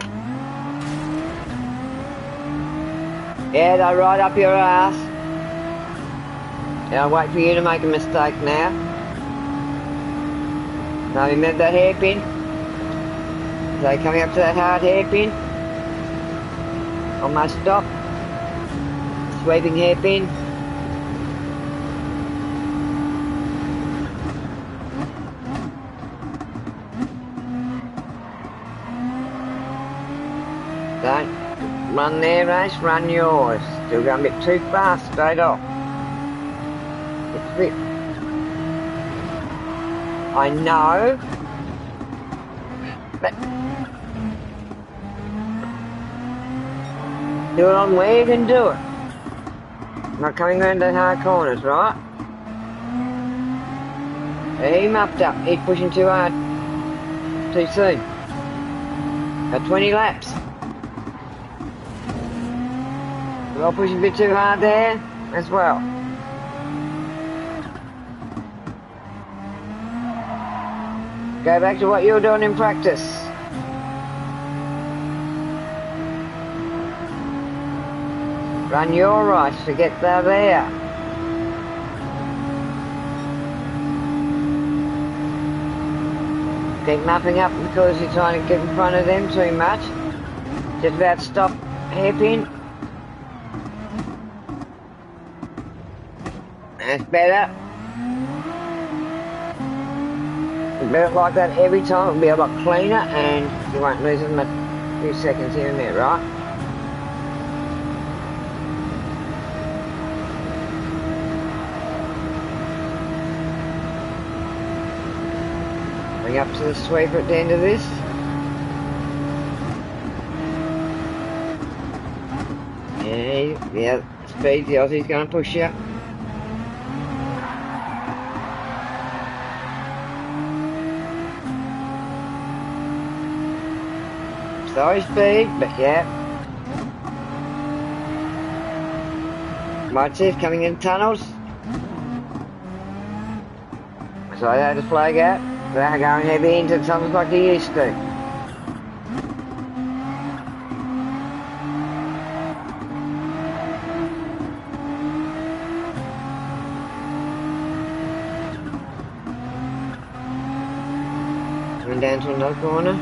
Yeah, they're right up your ass. I'll wait for you to make a mistake now. Now remember that hairpin? So coming up to that hard hairpin. Almost stop. Sweeping hairpin. Don't run their race, run yours. Still going a bit too fast, straight off. It's a bit... I know, but do it on where you can do it. Not coming around the hard corners, right? He muffed up. He's pushing too hard. Too soon. Got 20 laps. We're all pushing a bit too hard there as well. Go back to what you were doing in practice. Run your race, forget they're there. Keep muffing up because you're trying to get in front of them too much. Just about stop hairpin. That's better. Better like that every time, it'll be a lot cleaner and you won't lose them a few seconds here and there, right? Bring up to the sweeper at the end of this. Yeah, speed, the Aussie's going to push you. Sorry speed, but yeah. Watch this, coming in tunnels. So they had to flag out. They're going heavy into tunnels like they used to. Coming down to another corner.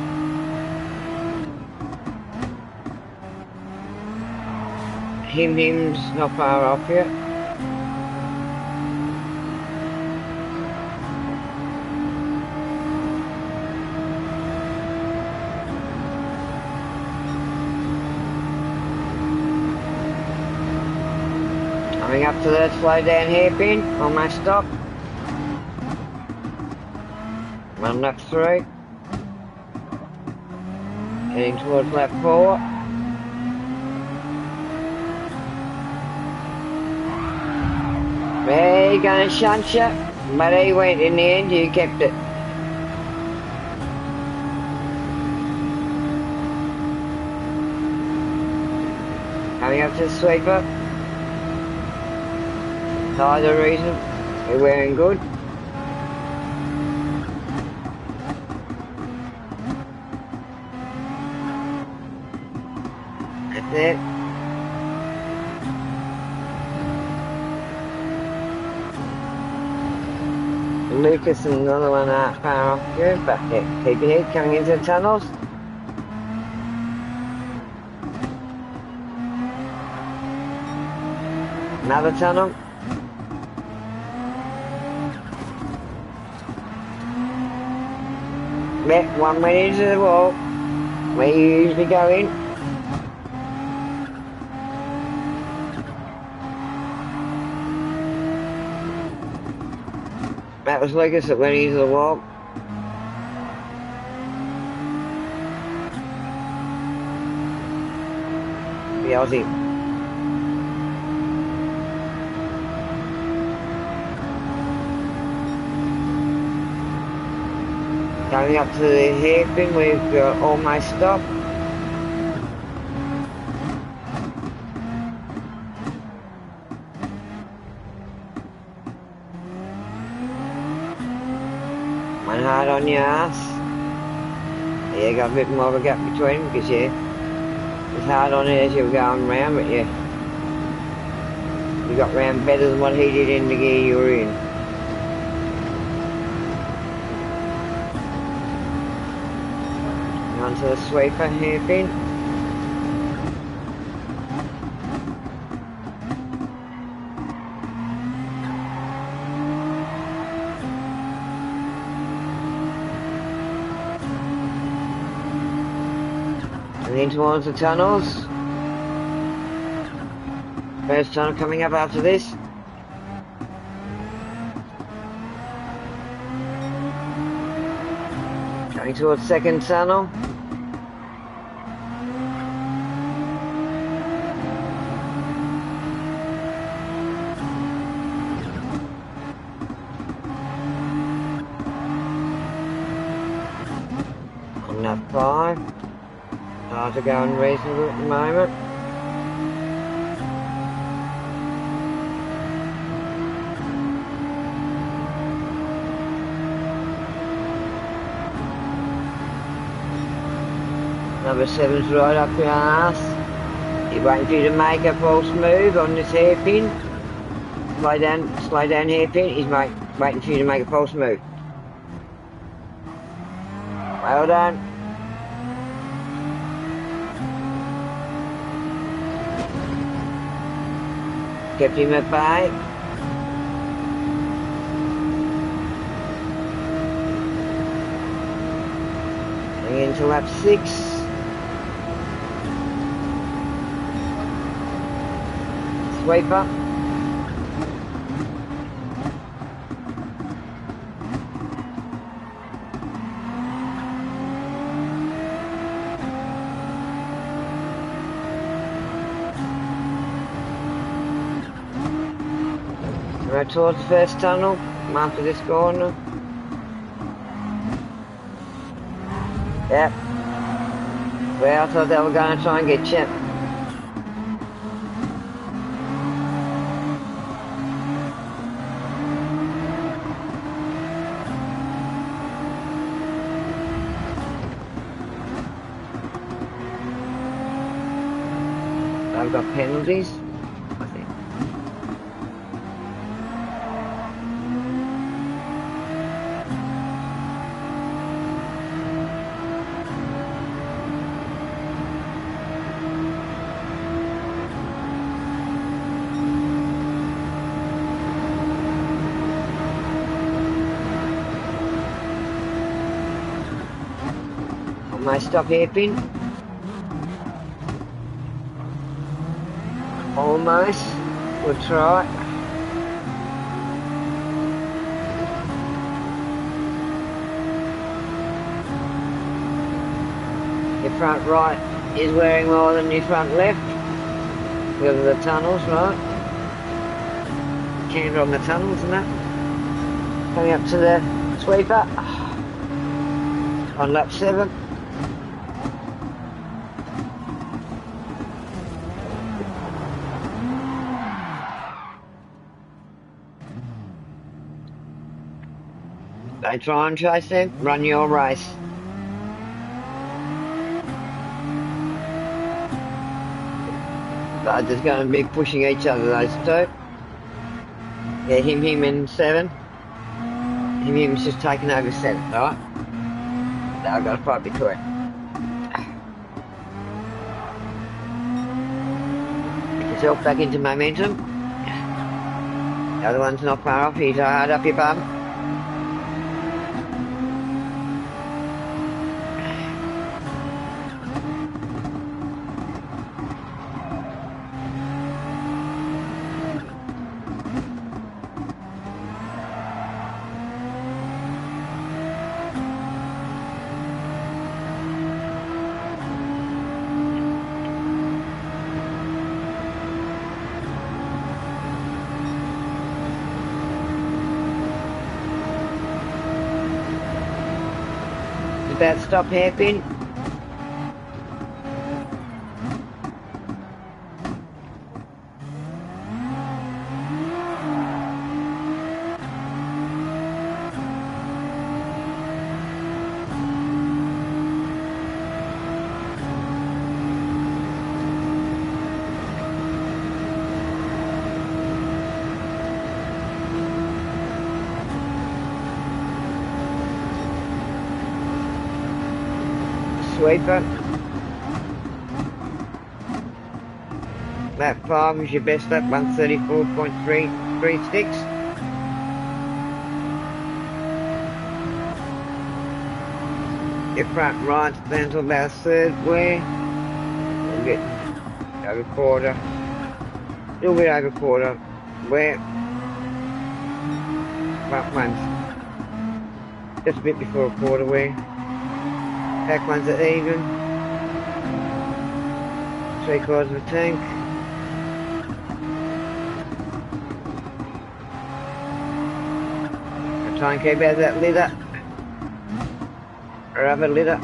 Him's not far off yet. Coming up to the slow down hairpin on my stop. 1 lap 3. Heading towards lap 4. He gonna shunt you, but he went in the end, you kept it. Coming up to the sweeper. Neither reason, we're wearing good. That's it. Lucas and another one aren't far off you, but yeah, keep your head coming into the tunnels. Another tunnel. Yep, 1 went into the wall, where you usually go in. That was Lucas that went into the wall. The Aussie. Coming up to the hairpin, we've got almost stopped. One hard on your ass. Yeah, got a bit more of a gap between them because yeah, it's hard on it as you were going round, but yeah, you got round better than what he did in the gear you were in. Onto the sweeper hairpin. And then towards the tunnels. First tunnel coming up after this. Going towards second tunnel. On lap 5. Cars are going reasonable at the moment. Number 7's right up your ass. He's waiting for you to make a false move on this hairpin. Slow down hairpin. He's waiting for you to make a false move. Well done. Kept him at bay. Going into lap 6. Sweeper. Right towards the first tunnel, after this corner. Yep. Well, I thought they were going to try and get you. I've got penalties, I think. Almost stop hairpin. Almost. We'll try. Your front right is wearing more than your front left because of the tunnels, right? Camber on the tunnels and that. Coming up to the sweeper on lap 7. Don't try and chase them, run your race. They're just going to be pushing each other, those two. Yeah, him and 7. Him's just taken over 7, right? Now I've got to fight between. Get yourself back into momentum. The other one's not far off, he's hard up your bum. About stop hairpin. Sweeper. Lap 5 is your best lap, 134.336. Your front right's down to about third wear. We'll get over quarter. A little bit over quarter wear. Front one's just a bit before a quarter wear. Back ones are even. 3/4 of a tank. I'll try and keep out of that litter. Rubber litter.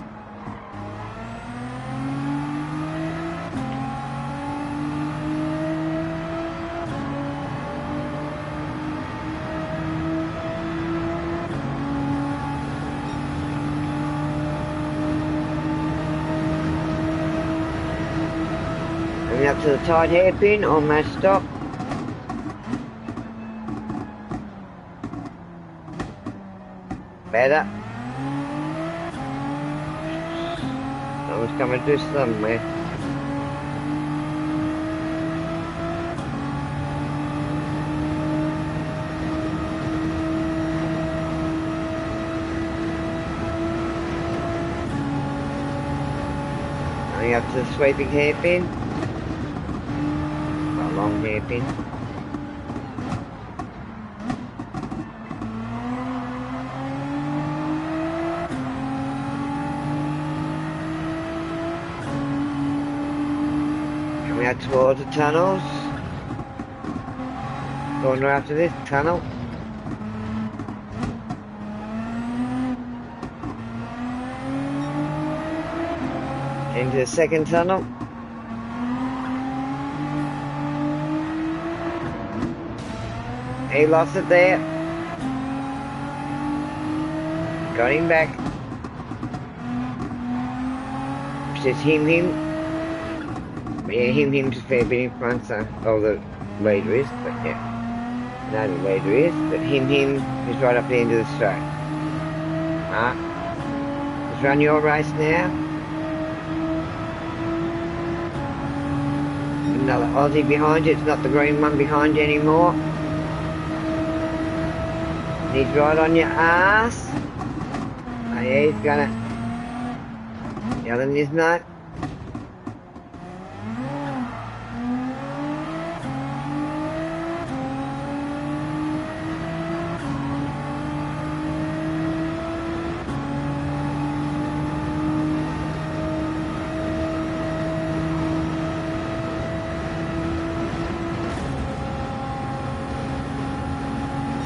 Up to the tight hairpin, almost stop. Better. I was coming to somewhere. Coming up to the sweeping hairpin. Long hairpin. Coming out towards the tunnels. Going right after this tunnel. Into the second tunnel. He lost it there. Got him back. It's just him. Yeah, him's a fair bit in front, so... Oh, the leader is, but yeah. No, the leader is, but him is right up the end of the straight. Let's run your race now. Another Aussie behind you, it's not the green one behind you anymore. He's right on your ass. Oh yeah, he's gonna Yelling his nut.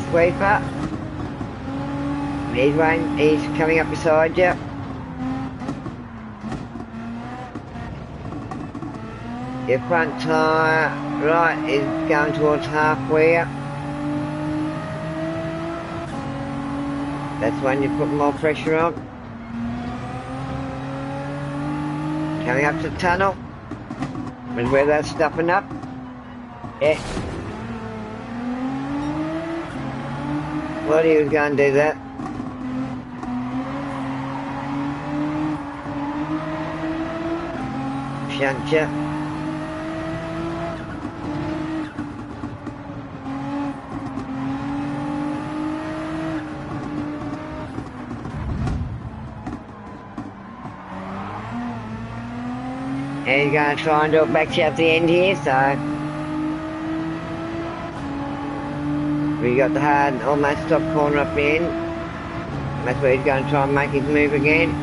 Sweeper. He's coming up beside you. Your front tyre, right, is going towards halfway up. That's when you put more pressure on. Coming up to the tunnel. And where that's stopping up. Yeah. What are you going to do that? Shunt you. And he's going to try and do it back to you at the end here, so we got the hard, almost top corner up the end. That's where he's going to try and make his move again.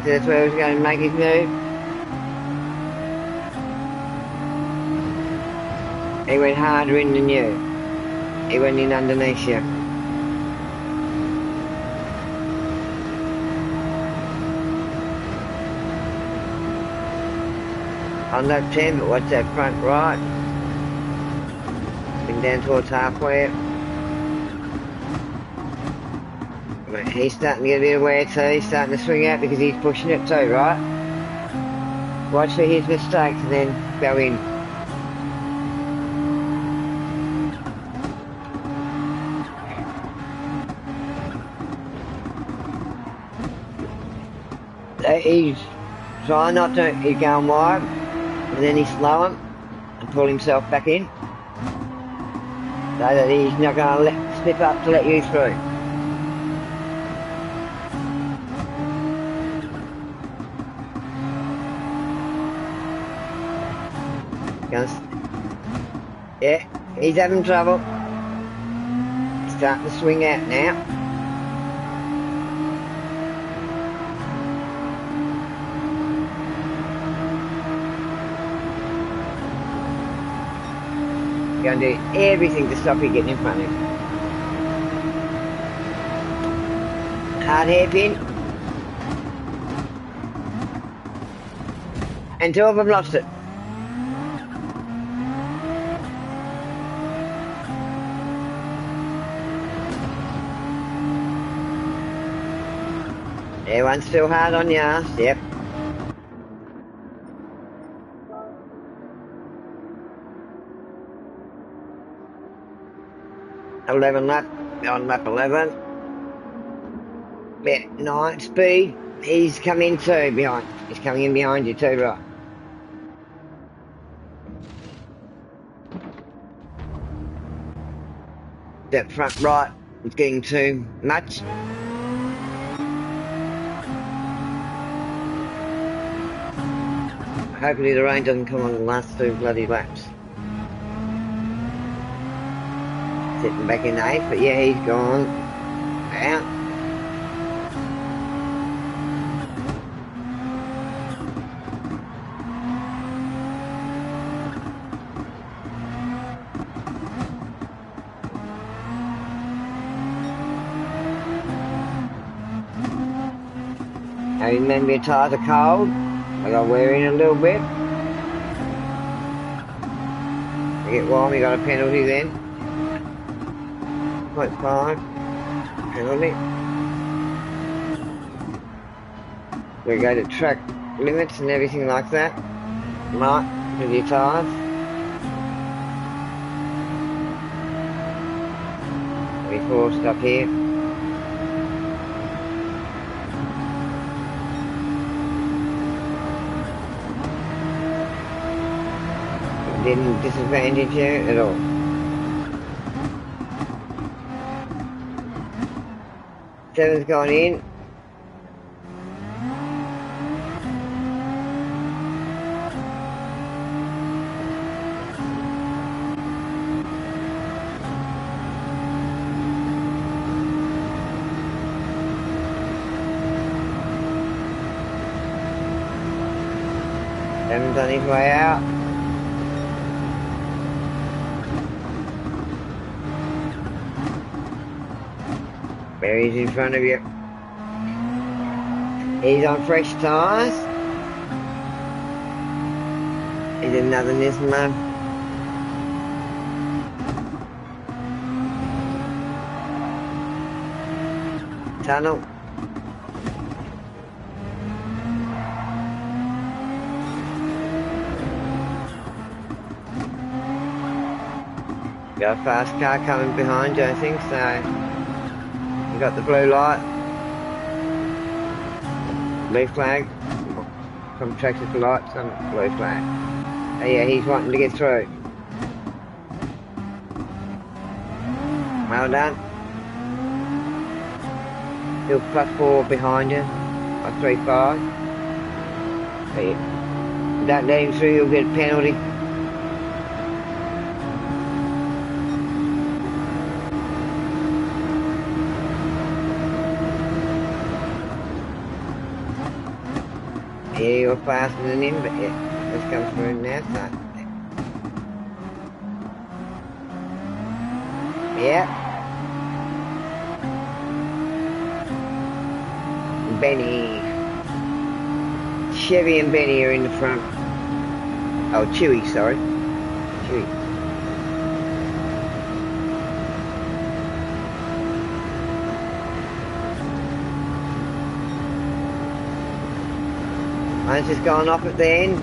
That's where he's going to make his move. He went harder in than you. He went in underneath you. On that 10, but watch that front right. Been down towards halfway. But he's starting to get a bit of wear too. He's starting to swing out because he's pushing it too, right? Watch for his mistakes and then go in. He's trying not to, he's going wide, and then he's slowing and pull himself back in, so that he's not going to step up to let you through. Yeah, he's having trouble. He's starting to swing out now. Going to do everything to stop you getting in front of him. Hard hairpin. And two of them lost it. Everyone's still hard on the arse, yep. Lap, on lap 11. Yeah, 9 speed. He's coming too behind. He's coming in behind you too, right? That front right is getting too much. Hopefully the rain doesn't come on the last 2 bloody laps. Sitting back in 8th, but yeah, he's gone out. Now remember your tyres are cold. I got to wear in a little bit. You get warm, you got a penalty then. 0.5 penalty. We go to track limits and everything like that. Right, with your tyres. Before stop here. Didn't disadvantage you at all. Seven's gone in. Seven's on his way out. Barry's in front of you. He's on fresh tyres. He's another Nismo. Tunnel. Got a fast car coming behind you, I think, so you got the blue light. Blue flag. Some tractors for lights, some blue flag. Oh yeah, he's wanting to get through. Well done. Still +4 behind you, by 3.5. So you don't let him through, you'll get a penalty. Yeah, you're faster than him, but yeah, let's come through now, so. Yeah. Benny. Chevy and Benny are in the front. Oh, Chewy, sorry. Chewy. Mine's just gone off at the end.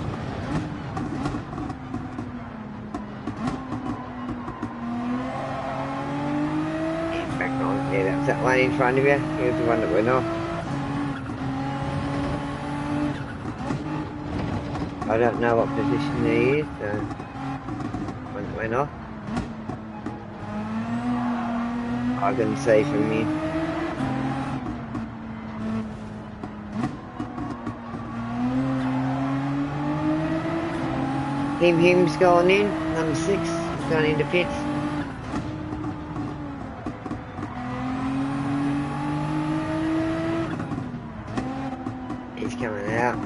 Yeah, back on. Yeah, that's that one in front of you. Here's the one that went off. I don't know what position he is, so one that went off. I can see from here. Tim Hume's gone in, number 6, he's gone into pits. He's coming out.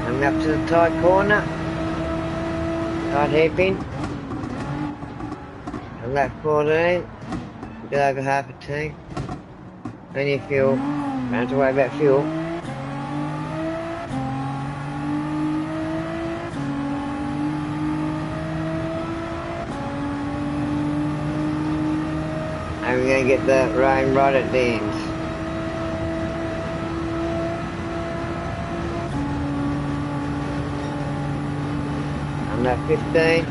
Coming up to the tight corner. Tight hairpin. And lap 14. Get over half a tank. Plenty of fuel. Don't have to worry about fuel. And we're going to get the rain right at the end. On lap 15.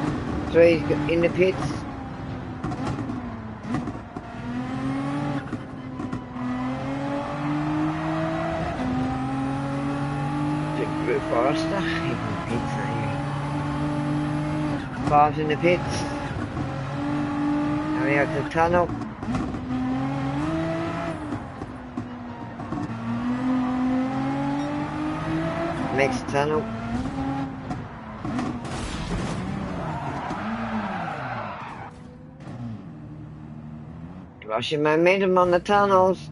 3's in the pits. Bit faster. He's in the pits, ain't he? 5's in the pits. Coming out to the tunnel. Next tunnel. Rushing momentum on the tunnels.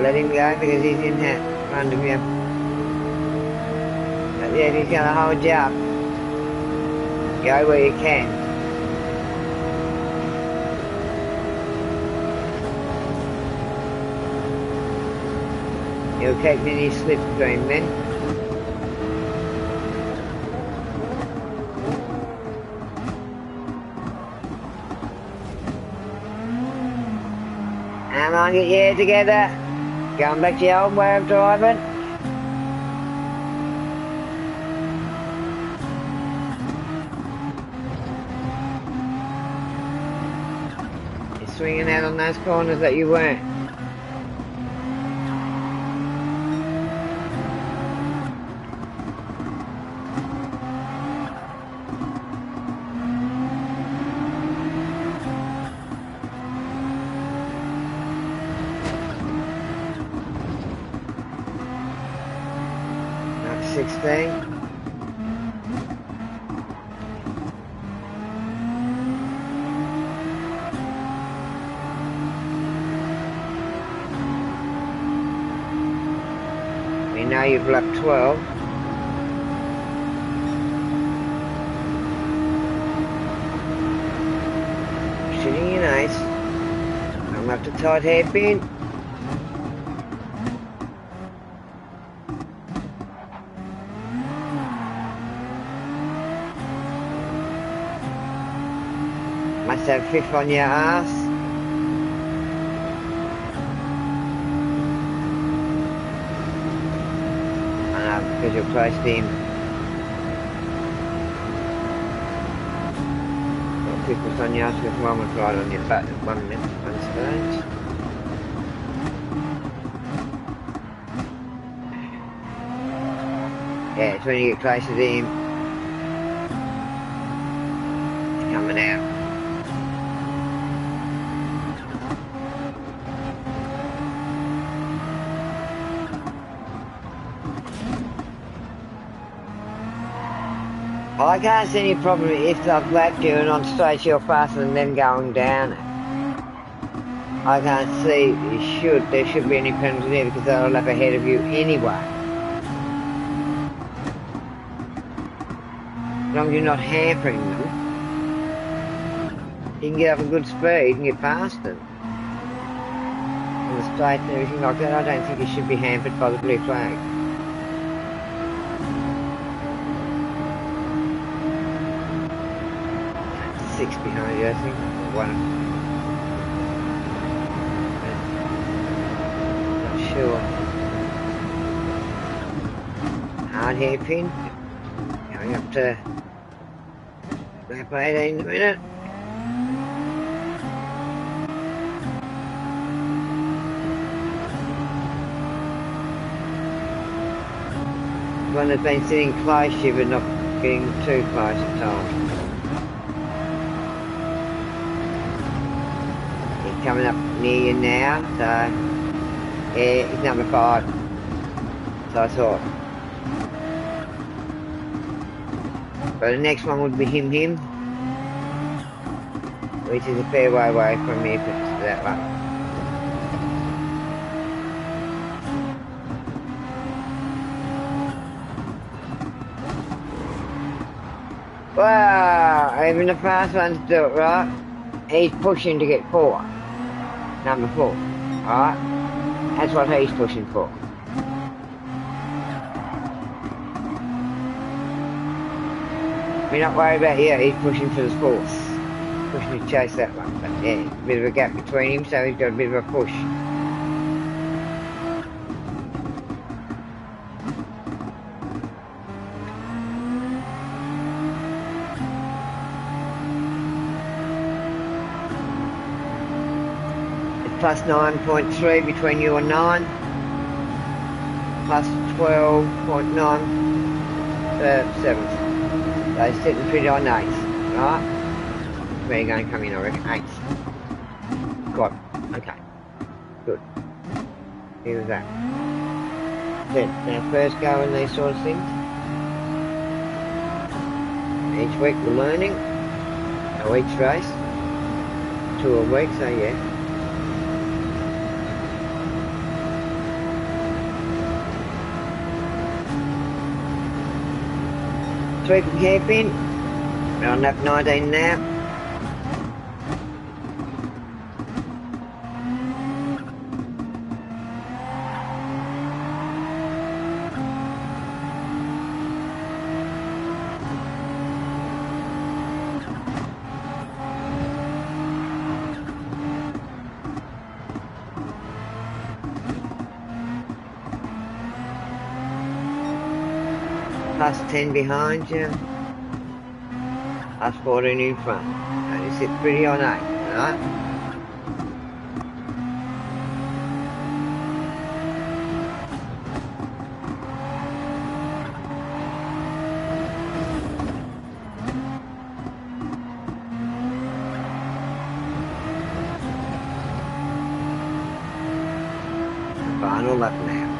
let him go because he's in front of you. But yeah, he's going to hold you up. Go where you can. He'll keep in his slipstream then. Come on, get your head together. Going back to your old way of driving. You're swinging out on those corners that you weren't. Not 16. Now you've left 12. Shooting your nice. I'm up to tight hairpin. Must have 5th on your ass. Because you're close to him. Got 5th on your ass with 1 was right on your butt at 1 minute, 1 stage. Yeah, it's when you get closer to him. It's coming out. I can't see any problem if they've lapped you and on straight you're faster than them going down it. I can't see there should be any penalty there because they'll lap ahead of you anyway. As long as you're not hampering them, you can get up a good speed and get past them. On the straight and everything like that, I don't think you should be hampered by the blue flag. 6 behind you, I think. 1. Not sure. Hard hairpin. Going up to lap 18 in a minute. One that's been sitting close to you but not getting too close at times. Coming up near you now, so yeah, he's number 5. So I thought. But the next one would be him, which is a fair way away from me if it's that one. Wow, even the fast ones do it right. He's pushing to get 4. Number 4, alright? That's what he's pushing for. We're not worried about he's pushing for the 4th. Pushing to chase that one, but yeah, a bit of a gap between him, so he's got a bit of a push. Plus 9.3 between you and 9. Plus 12.9 for 7th. They're sitting pretty on 8th, right? Where are you going to come in, I reckon? 8th. Got it. Okay. Good. Here was that. Then, our first go in these sort of things. Each week we're learning. Or each race. 2 a week, so yeah. Through from hairpin. We're on lap 19 now. Plus 10 behind you. Plus 14 in front. And you sit pretty on 8, right? Final lap now.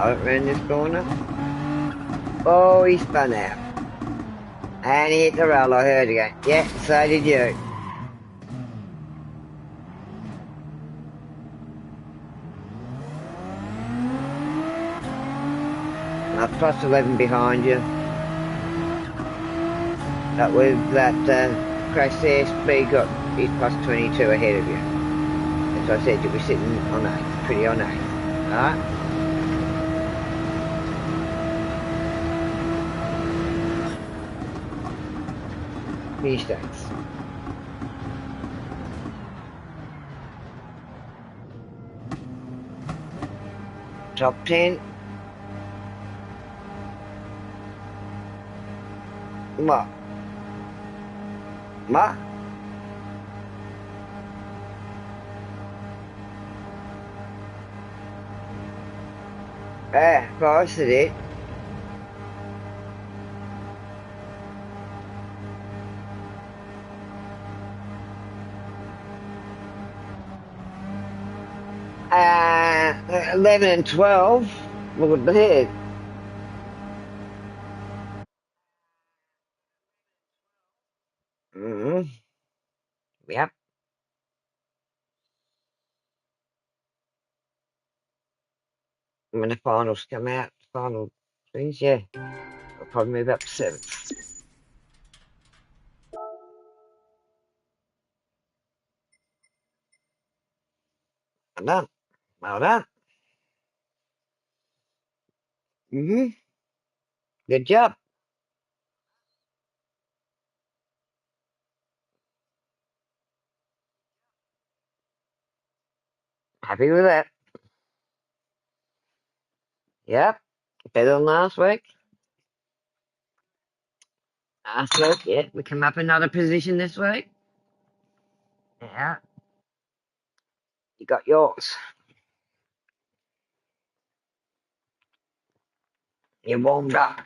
Oh, around this corner. Oh, he spun out. And he hit the rail, I heard again. Yeah, so did you. I've plus 11 behind you. But with that crash there, speed got is plus 22 ahead of you. As I said, you'll be sitting on 8, pretty on 8. Alright? Finish stakes. Top 10. What? What? Price is it. Uh, 11 and 12. Look at the head. Mm-hmm. Yep. When the finals come out, final things, yeah. I'll probably move up to 7th. Well done. Well done. Mm-hmm. Good job. Happy with that. Yep. Better than last week. Last week, yeah. We come up another position this week. Yeah. You got yours. You warmed up.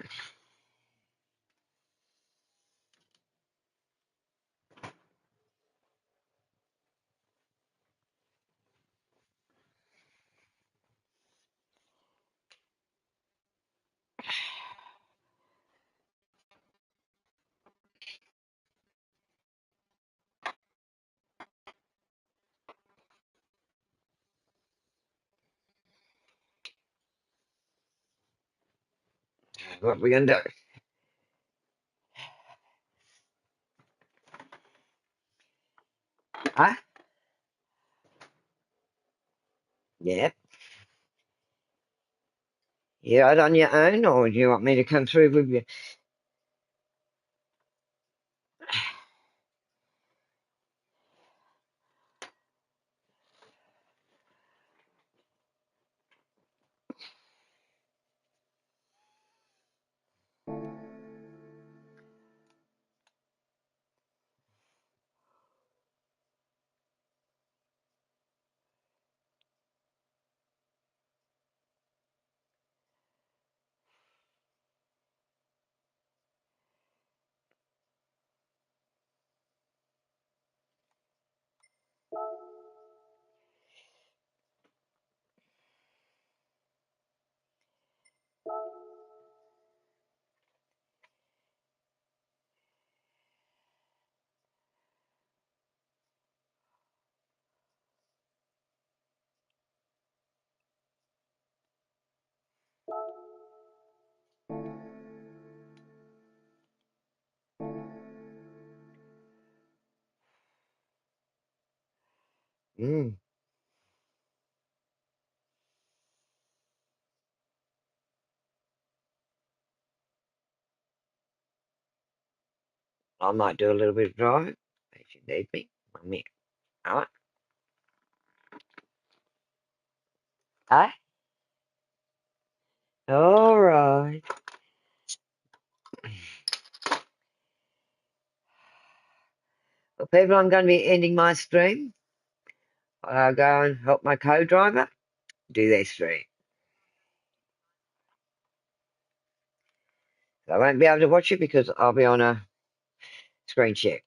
What we gonna do? Huh? Yeah. You out on your own, or do you want me to come through with you? Mm. I might do a little bit of driving if you need me. I'm here. All right. Hey? All right. Well, people, I'm going to be ending my stream. I'll go and help my co-driver do their stream. I won't be able to watch it because I'll be on a screen share.